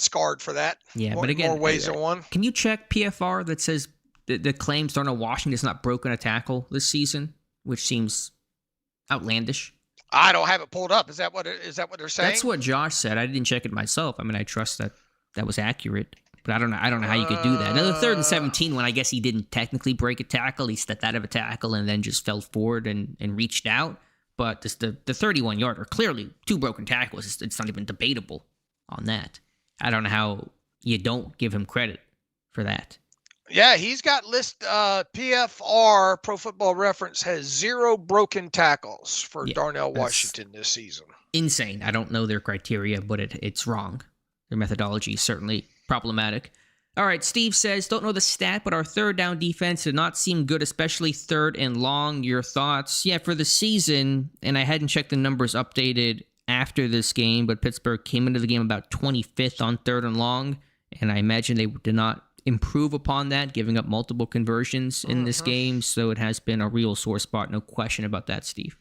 scarred for that. Yeah, but again, more ways than one. Can you check PFR that says the claims Darnell Washington has not broken a tackle this season, which seems outlandish. I don't have it pulled up. Is that what they're saying? That's what Josh said. I didn't check it myself. I mean, I trust that was accurate, but I don't know how you could do that. Now, the 3rd and 17 one, I guess he didn't technically break a tackle. He stepped out of a tackle and then just fell forward and reached out. But the 31-yarder, clearly 2 broken tackles. It's not even debatable on that. I don't know how you don't give him credit for that. Yeah, he's got PFR, Pro Football Reference, has 0 broken tackles for Darnell Washington this season. Insane. I don't know their criteria, but it's wrong. Their methodology is certainly problematic. All right, Steve says, don't know the stat, but our 3rd down defense did not seem good, especially 3rd and long. Your thoughts? Yeah, for the season, and I hadn't checked the numbers updated after this game, but Pittsburgh came into the game about 25th on 3rd and long, and I imagine they did not improve upon that, giving up multiple conversions in this game. So it has been a real sore spot. No question about that, Steve.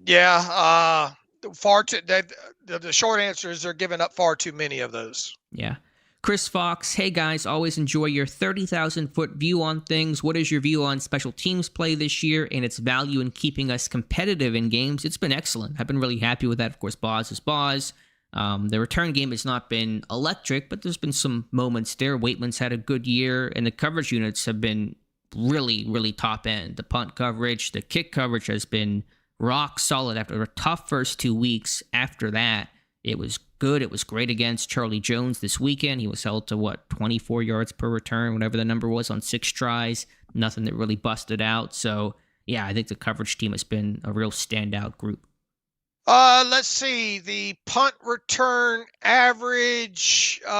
Yeah. The short answer is they're giving up far too many of those. Yeah. Chris Fox, hey guys, always enjoy your 30,000-foot view on things. What is your view on special teams play this year and its value in keeping us competitive in games? It's been excellent. I've been really happy with that. Of course, Boz is Boz. The return game has not been electric, but there's been some moments there. Waitman's had a good year, and the coverage units have been really, really top end. The punt coverage, the kick coverage has been rock solid after a tough first 2 weeks. After that, it was good. It was great against Charlie Jones this weekend. He was held to, 24 yards per return, whatever the number was, on 6 tries. Nothing that really busted out. So, yeah, I think the coverage team has been a real standout group. Let's see. The punt return average. Am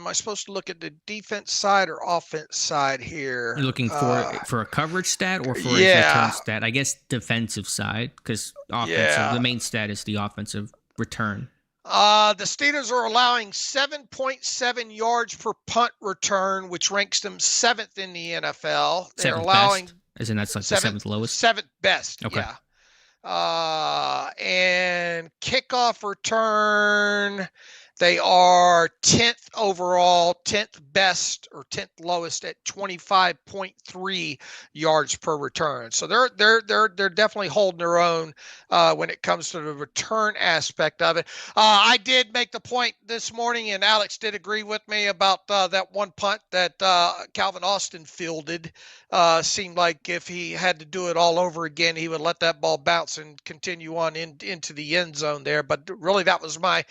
I supposed to look at the defense side or offense side here? You're looking for a coverage stat or for a return stat? I guess defensive side, because the main stat is the offensive return. The Steelers are allowing 7.7 yards per punt return, which ranks them 7th in the NFL. They're allowing best? As in that's like the 7th lowest? 7th best, okay. Yeah. And kickoff return, they are 10th overall, 10th best or 10th lowest at 25.3 yards per return. So they're definitely holding their own when it comes to the return aspect of it. I did make the point this morning, and Alex did agree with me about that one punt that Calvin Austin fielded. Seemed like if he had to do it all over again, he would let that ball bounce and continue on into the end zone there. But really, that was my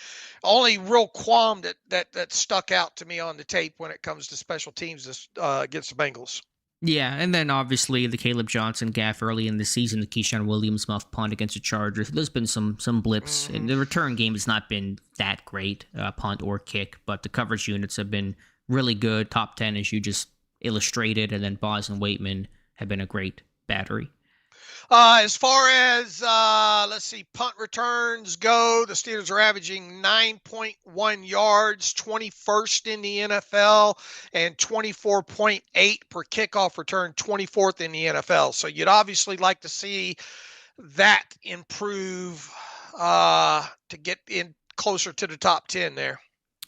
only real qualm that stuck out to me on the tape when it comes to special teams against the Bengals. Yeah, and then obviously the Caleb Johnson gaffe early in the season, the Keyshawn Williams muff punt against the Chargers. There's been some blips, and the return game has not been that great, punt or kick, but the coverage units have been really good, top 10 as you just illustrated, and then Boz and Waitman have been a great battery. As far as, punt returns go, the Steelers are averaging 9.1 yards, 21st in the NFL, and 24.8 per kickoff return, 24th in the NFL. So you'd obviously like to see that improve to get in closer to the top 10 there.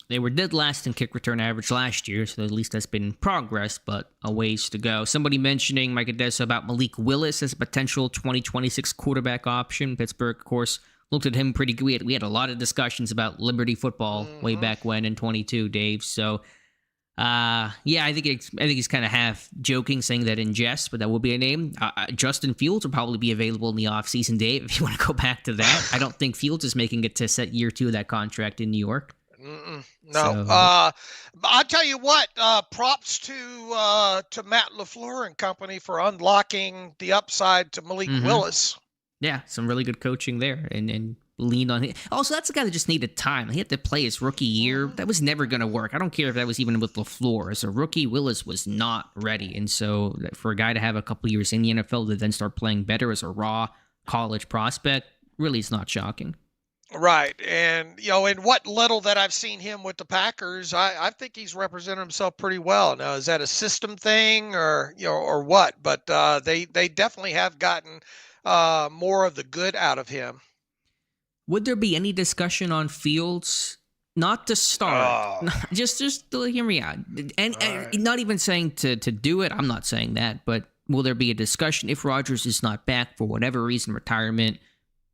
They were dead last in kick return average last year, so at least that's been progress, but a ways to go. Somebody mentioning, Mike Odessa, about Malik Willis as a potential 2026 quarterback option. Pittsburgh, of course, looked at him pretty good. We had a lot of discussions about Liberty football way back when in 22, Dave. So, I think he's kind of half joking, saying that in jest, but that will be a name. Justin Fields will probably be available in the offseason, Dave, if you want to go back to that. I don't think Fields is making it to set year 2 of that contract in New York. No. So, I'll tell you what, props to Matt LaFleur and company for unlocking the upside to Malik Willis. Yeah, some really good coaching there and leaned on him. Also, that's a guy that just needed time. He had to play his rookie year. That was never going to work. I don't care if that was even with LaFleur. As a rookie, Willis was not ready. And so for a guy to have a couple years in the NFL to then start playing better as a raw college prospect, really is not shocking. Right. And, in what little that I've seen him with the Packers, I think he's represented himself pretty well. Now, is that a system thing or what? But they definitely have gotten more of the good out of him. Would there be any discussion on Fields? Not to start. Just to hear me out. And not even saying to do it. I'm not saying that. But will there be a discussion if Rodgers is not back for whatever reason, retirement,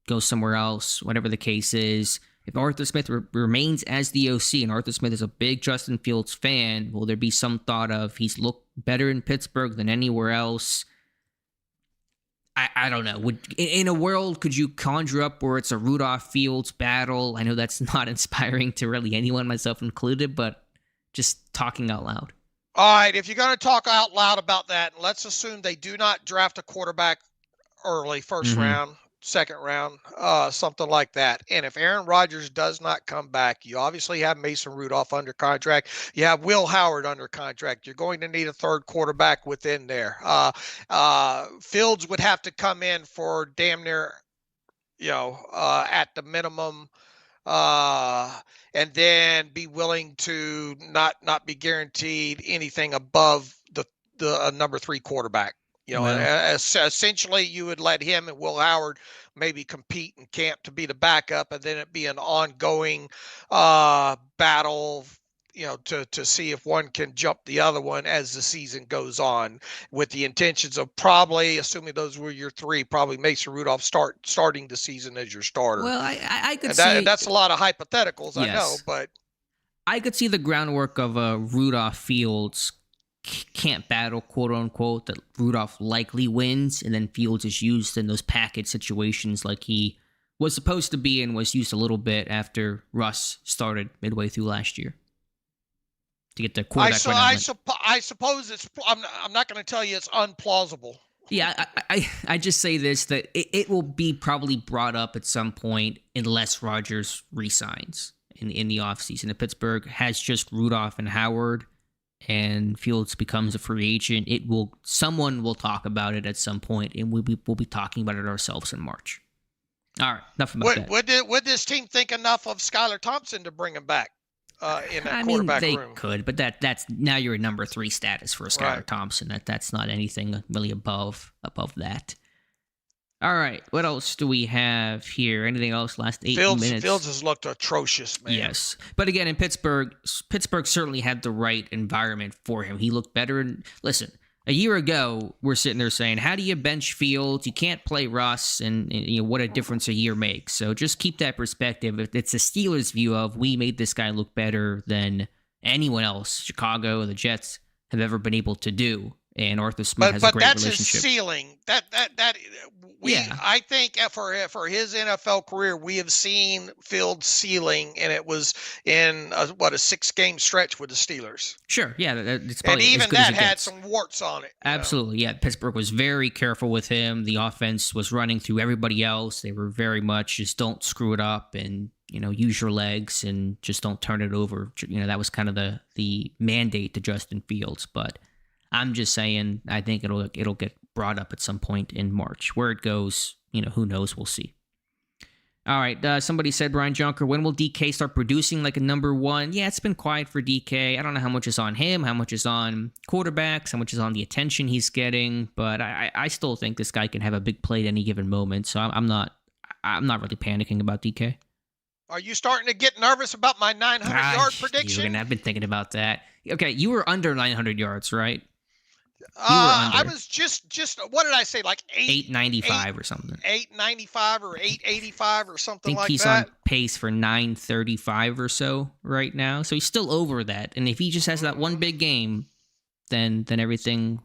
goes somewhere else, whatever the case is? If Arthur Smith remains as the OC, and Arthur Smith is a big Justin Fields fan, will there be some thought of he's looked better in Pittsburgh than anywhere else? I don't know. In a world, could you conjure up where it's a Rudolph Fields battle? I know that's not inspiring to really anyone, myself included, but just talking out loud. All right, if you're going to talk out loud about that, let's assume they do not draft a quarterback early, first round, second round, something like that. And if Aaron Rodgers does not come back, you obviously have Mason Rudolph under contract. You have Will Howard under contract. You're going to need a third quarterback within there. Fields would have to come in for damn near, at the minimum, and then be willing to not be guaranteed anything above the number 3 quarterback. Essentially, you would let him and Will Howard maybe compete in camp to be the backup, and then it'd be an ongoing battle, to see if one can jump the other one as the season goes on, with the intentions of probably, assuming those were your 3, probably Mason Rudolph starting the season as your starter. Well, I could see that's a lot of hypotheticals, yes. I know, but I could see the groundwork of a Rudolph Fields can't battle, quote unquote, that Rudolph likely wins, and then Fields is used in those package situations like he was supposed to be and was used a little bit after Russ started midway through last year to get the quarterback. I suppose it's. I'm not going to tell you it's unplausible. Yeah, I just say this, that it will be probably brought up at some point unless Rodgers resigns in the offseason. If Pittsburgh has just Rudolph and Howard, and Fields becomes a free agent, someone will talk about it at some point, and we'll be talking about it ourselves in March. All right, enough about that. Would this team think enough of Skylar Thompson to bring him back in that quarterback room? They could, but that's now you're a number 3 status for a Skylar Thompson. That's not anything really above that. All right, what else do we have here? Anything else? Last 8 minutes. Fields has looked atrocious, man. Yes, but again, in Pittsburgh certainly had the right environment for him. He looked better. And listen, a year ago, we're sitting there saying, "How do you bench Fields? You can't play Russ, and what a difference a year makes." So just keep that perspective. It's the Steelers' view of we made this guy look better than anyone else, Chicago, the Jets, have ever been able to do. And Arthur Smith has a great relationship. But that's his ceiling. I think for his NFL career, we have seen Fields' ceiling, and it was in a 6-game stretch with the Steelers. Sure, yeah, it's probably, and even as good that as it had gets. some warts on it. Absolutely, yeah. Pittsburgh was very careful with him. The offense was running through everybody else. They were very much just don't screw it up and use your legs and just don't turn it over. That was kind of the mandate to Justin Fields, but I'm just saying, I think it'll get brought up at some point in March. Where it goes, who knows? We'll see. All right. Somebody said, Brian Junker, when will DK start producing like a number one? Yeah, it's been quiet for DK. I don't know how much is on him, how much is on quarterbacks, how much is on the attention he's getting, but I still think this guy can have a big play at any given moment. So I'm not really panicking about DK. Are you starting to get nervous about my 900-yard prediction? I've been thinking about that. Okay, you were under 900 yards, right? I was just what did I say? Like 895 or something. 895 or 885 or something like that. I think he's on pace for 935 or so right now. So he's still over that. And if he just has that one big game, then everything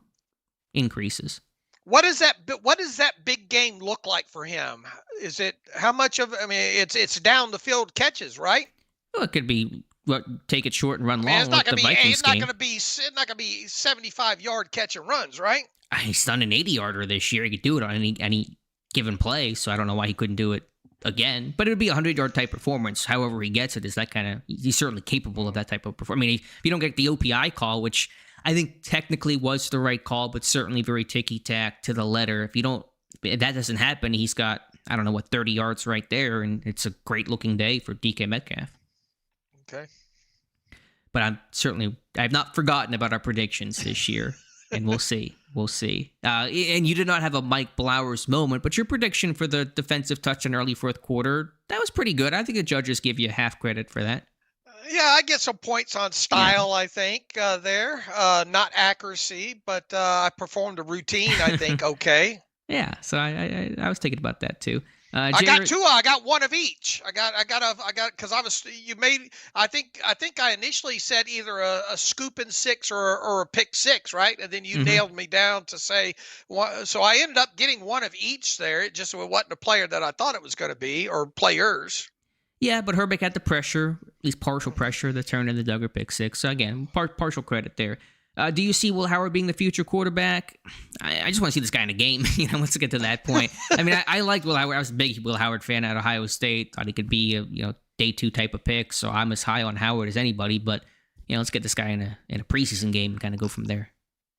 increases. What does that big game look like for him? Is it how much of? I mean, it's down the field catches, right? Well, it could be take it short and run long. It's not going to be 75-yard catch and runs, right? He's done an 80-yarder this year. He could do it on any given play, so I don't know why he couldn't do it again. But it would be a 100-yard type performance. However he gets it is that kind of. He's certainly capable of that type of performance. I mean, if you don't get the OPI call, which I think technically was the right call, but certainly very ticky-tack to the letter. If that doesn't happen, he's got, 30 yards right there, and it's a great-looking day for DK Metcalf. Okay. But I've not forgotten about our predictions this year, and we'll see. We'll see. And you did not have a Mike Blowers moment, but your prediction for the defensive touchdown early fourth quarter, that was pretty good. I think the judges give you half credit for that. Yeah, I get some points on style, I think, there. Not accuracy, but I performed a routine, I think, okay. Yeah, so I was thinking about that too. I got two. I got one of each. I got because I think I initially said either a scoop and six or a pick six, right? And then you nailed me down to say one. So I ended up getting one of each there. It just wasn't a player that I thought it was going to be, or players. Yeah, but Herbeck had the pressure, at least partial pressure, that turned into Duggar pick six. So again, partial credit there. Do you see Will Howard being the future quarterback? I just want to see this guy in a game. Let's get to that point. I mean, I liked Will Howard. I was a big Will Howard fan at Ohio State. Thought he could be a day two type of pick. So I'm as high on Howard as anybody. But let's get this guy in a preseason game and kind of go from there.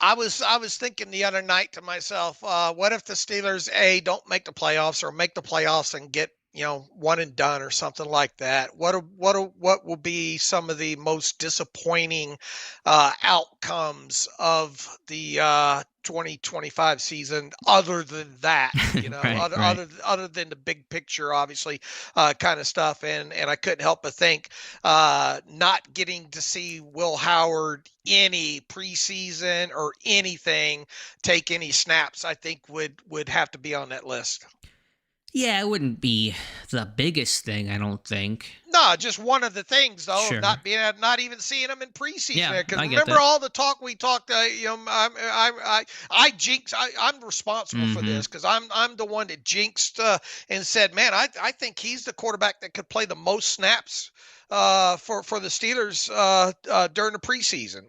I was thinking the other night to myself, what if the Steelers don't make the playoffs or make the playoffs and get one and done or something like that? What will be some of the most disappointing outcomes of the 2025 season other than that, other than the big picture, obviously, kind of stuff. And I couldn't help but think not getting to see Will Howard any preseason or anything take any snaps, I think would have to be on that list. Yeah, it wouldn't be the biggest thing, I don't think. No, just one of the things, though, sure. Not even seeing them in preseason. Yeah, because remember all the talk we talked. I jinxed. I'm responsible for this because I'm the one that jinxed and said, man, I think he's the quarterback that could play the most snaps for the Steelers during the preseason.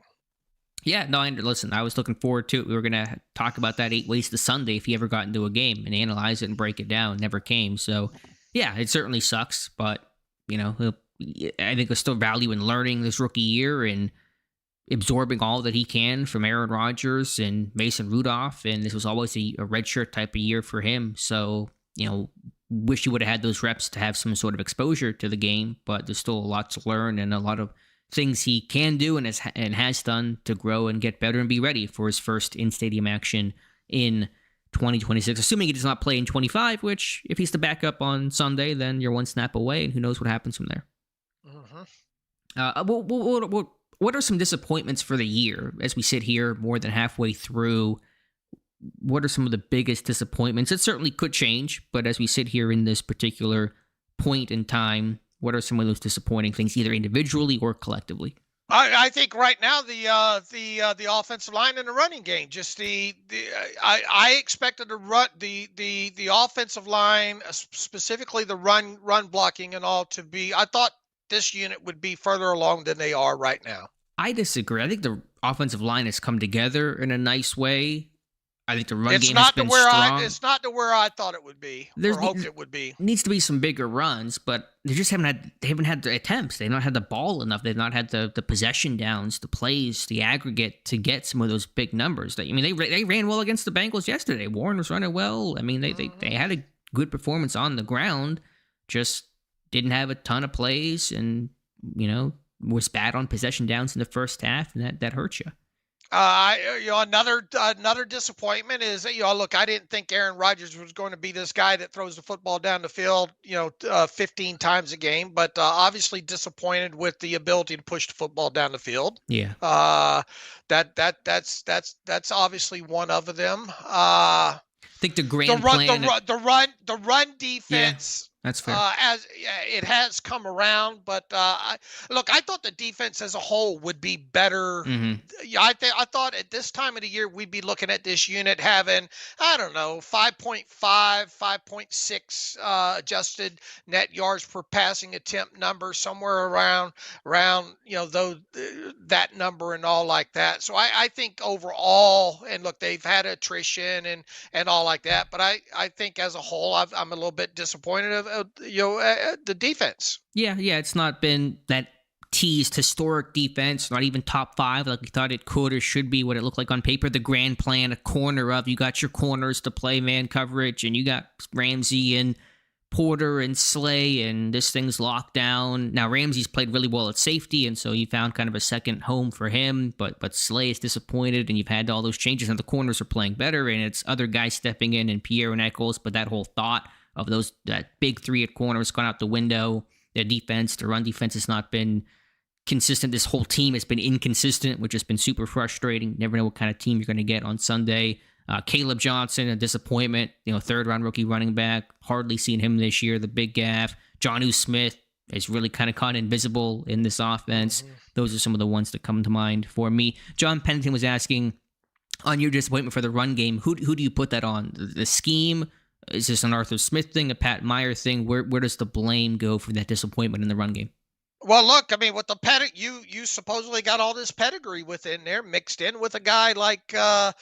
Yeah, no, listen, I was looking forward to it. We were going to talk about that 8 ways to Sunday if he ever got into a game and analyze it and break it down. Never came. So, yeah, it certainly sucks. But, I think there's still value in learning this rookie year and absorbing all that he can from Aaron Rodgers and Mason Rudolph. And this was always a redshirt type of year for him. So, wish he would have had those reps to have some sort of exposure to the game. But there's still a lot to learn and a lot of things he can do and has done to grow and get better and be ready for his first in-stadium action in 2026, assuming he does not play in 25, which if he's the backup on Sunday, then you're one snap away, and who knows what happens from there. What are some disappointments for the year as we sit here more than halfway through? What are some of the biggest disappointments? It certainly could change, but as we sit here in this particular point in time, what are some of those disappointing things, either individually or collectively? I think right now the offensive line and the running game. Just I expected the offensive line, specifically the run blocking and all, to be. I thought this unit would be further along than they are right now. I disagree. I think the offensive line has come together in a nice way. I think the run game has been strong. It's not to where I thought it would be or hoped it would be. Needs to be some bigger runs, but they just haven't had the attempts. They've not had the ball enough. They've not had the possession downs, the plays, the aggregate to get some of those big numbers. They ran well against the Bengals yesterday. Warren was running well. I mean, they had a good performance on the ground. just didn't have a ton of plays and, was bad on possession downs in the first half, and that hurt you. Another disappointment is, look, I didn't think Aaron Rodgers was going to be this guy that throws the football down the field, 15 times a game, but obviously disappointed with the ability to push the football down the field. Yeah. That's obviously one of them. I think the run defense. Yeah. That's fair. As it has come around, but I thought the defense as a whole would be better. Mm-hmm. I thought at this time of the year we'd be looking at this unit having 5.5, 5.6 adjusted net yards per passing attempt number, somewhere around that number and all like that. So I think overall, and look, they've had attrition and all like that, but I think as a whole I'm a little bit disappointed of the defense. Yeah, it's not been that teased historic defense, not even top 5 like we thought it could or should be, what it looked like on paper. The grand plan, a corner of, you got your corners to play man coverage, and you got Ramsey and Porter and Slay, and this thing's locked down. Now, Ramsey's played really well at safety, and so you found kind of a second home for him, but Slay is disappointed, and you've had all those changes, and the corners are playing better, and it's other guys stepping in, and Pierre and Eccles, but that whole thought of that big 3 at corner has gone out the window. The run defense has not been consistent. This whole team has been inconsistent, which has been super frustrating. Never know what kind of team you're going to get on Sunday. Caleb Johnson, a disappointment. 3rd-round rookie running back. Hardly seen him this year. The big gaffe. Jonnu Smith is really kind of caught invisible in this offense. Mm-hmm. Those are some of the ones that come to mind for me. John Pennington was asking, on your disappointment for the run game, who do you put that on? The scheme? Is this an Arthur Smith thing, a Pat Meyer thing? Where does the blame go for that disappointment in the run game? Well, look, I mean, with the you supposedly got all this pedigree within there, mixed in with a guy like Isaac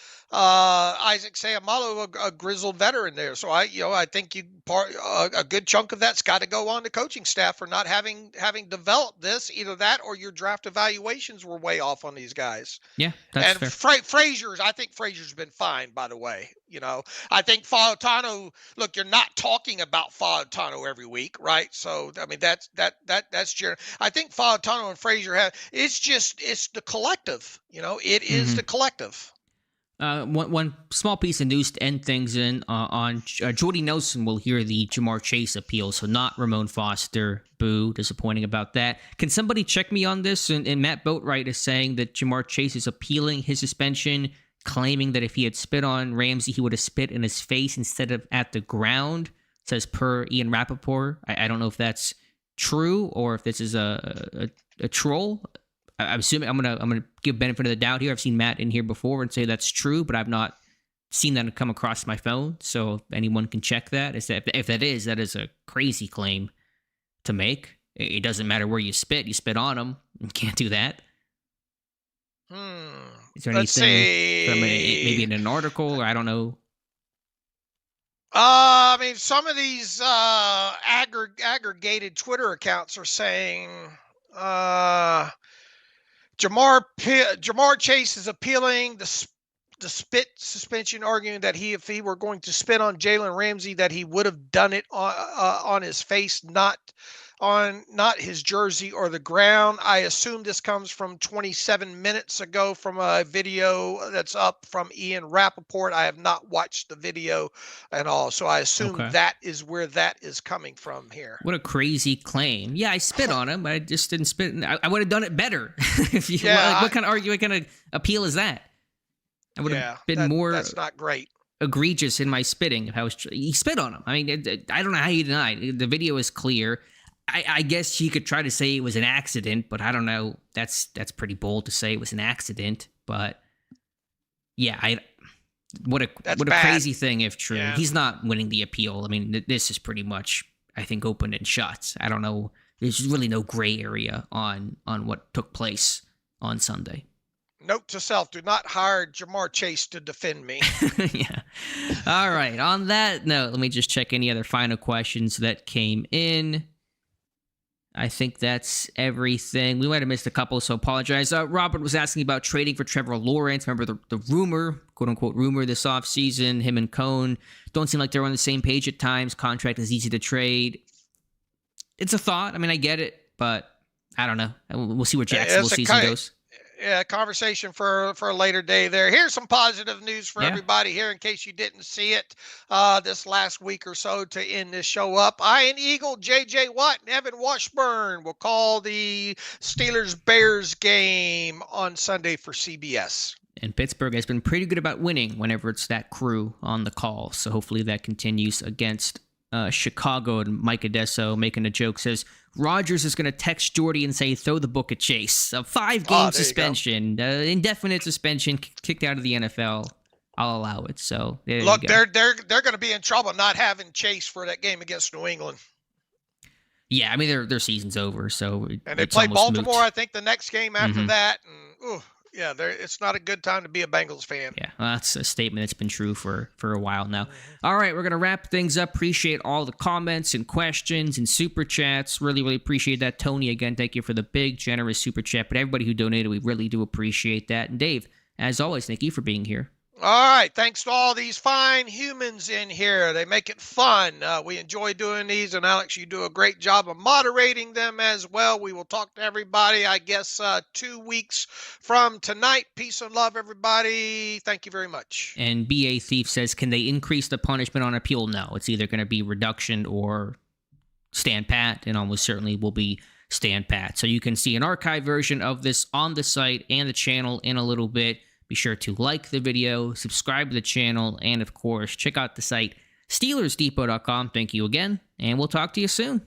Seumalo, a grizzled veteran there. So I think a good chunk of that's got to go on the coaching staff for not having developed this. Either that or your draft evaluations were way off on these guys. Yeah, that's fair. I think Frazier's been fine, by the way. I think Fautano. Look, you're not talking about Fautano every week, right? So I mean, that's general. I think Fautano and Frazier it's the collective. It is the collective. One small piece of news to end things in on Jordy Nelson will hear the Jamar Chase appeal, so not Ramon Foster. Boo, disappointing about that. Can somebody check me on this? And Matt Boatwright is saying that Jamar Chase is appealing his suspension, claiming that if he had spit on Ramsey, he would have spit in his face instead of at the ground. Says per Ian Rappaport. I don't know if that's true or if this is a troll. I'm assuming I'm gonna give benefit of the doubt here. I've seen Matt in here before and say that's true, but I've not seen that come across my phone. So if anyone can check that, if that is a crazy claim to make. It doesn't matter where you spit on them. You can't do that. Is there anything from maybe in an article, or I don't know? I mean, some of these aggregated Twitter accounts are saying Jamar Chase is appealing the spit suspension, arguing that if he were going to spit on Jalen Ramsey, that he would have done it on his face, not his jersey or the ground. I assume this comes from 27 minutes ago from a video that's up from Ian Rappaport. I have not watched the video at all, so I assume that is where that is coming from here. What a crazy claim. Yeah, I spit on him, but I just didn't spit. I would have done it better. What kind of appeal is that? I would have been more. That's not great. Egregious in my spitting. He spit on him. I mean, I don't know how you deny it. The video is clear. I guess you could try to say it was an accident, but I don't know. That's pretty bold to say it was an accident. But yeah, what a crazy thing if true. Yeah. He's not winning the appeal. I mean, this is pretty much, I think, open and shut. I don't know. There's really no gray area on what took place on Sunday. Note to self, do not hire Jamar Chase to defend me. Yeah. All right. On that note, let me just check any other final questions that came in. I think that's everything. We might have missed a couple, so apologize. Robert was asking about trading for Trevor Lawrence. Remember the rumor, quote-unquote rumor this offseason, him and Cohn don't seem like they're on the same page at times. Contract is easy to trade. it's a thought. I mean, I get it, but I don't know. We'll see where Yeah, Jacksonville it's a season goes. yeah, conversation for a later day there. Here's some positive news for Yeah. everybody here in case you didn't see it this last week or so to end this show up. Iron Eagle, J.J. Watt, and Evan Washburn will call the Steelers-Bears game on Sunday for CBS. And Pittsburgh has been pretty good about winning whenever it's that crew on the call. So hopefully that continues against Chicago. And Mike Adesso making a joke says, Rodgers is going to text Jordy and say, throw the book at Chase. A 5-game suspension, indefinite suspension, kicked out of the NFL. I'll allow it. So look, they're going to be in trouble not having Chase for that game against New England. Yeah, I mean their season's over, so and they play Baltimore. Moot. I think the next game after that. And yeah, it's not a good time to be a Bengals fan. Yeah, well, that's a statement that's been true for a while now. All right, we're going to wrap things up. Appreciate all the comments and questions and super chats. Really, really appreciate that. Tony, again, thank you for the big, generous super chat. But everybody who donated, we really do appreciate that. And Dave, as always, thank you for being here. All right. Thanks to all these fine humans in here. They make it fun. We enjoy doing these. And Alex, you do a great job of moderating them as well. We will talk to everybody, I guess, 2 weeks from tonight. Peace and love, everybody. Thank you very much. And BA Thief says, can they increase the punishment on appeal? No, it's either going to be reduction or stand pat, and almost certainly will be stand pat. So you can see an archive version of this on the site and the channel in a little bit. Be sure to like the video, subscribe to the channel, and of course, check out the site, SteelersDepot.com. Thank you again, and we'll talk to you soon.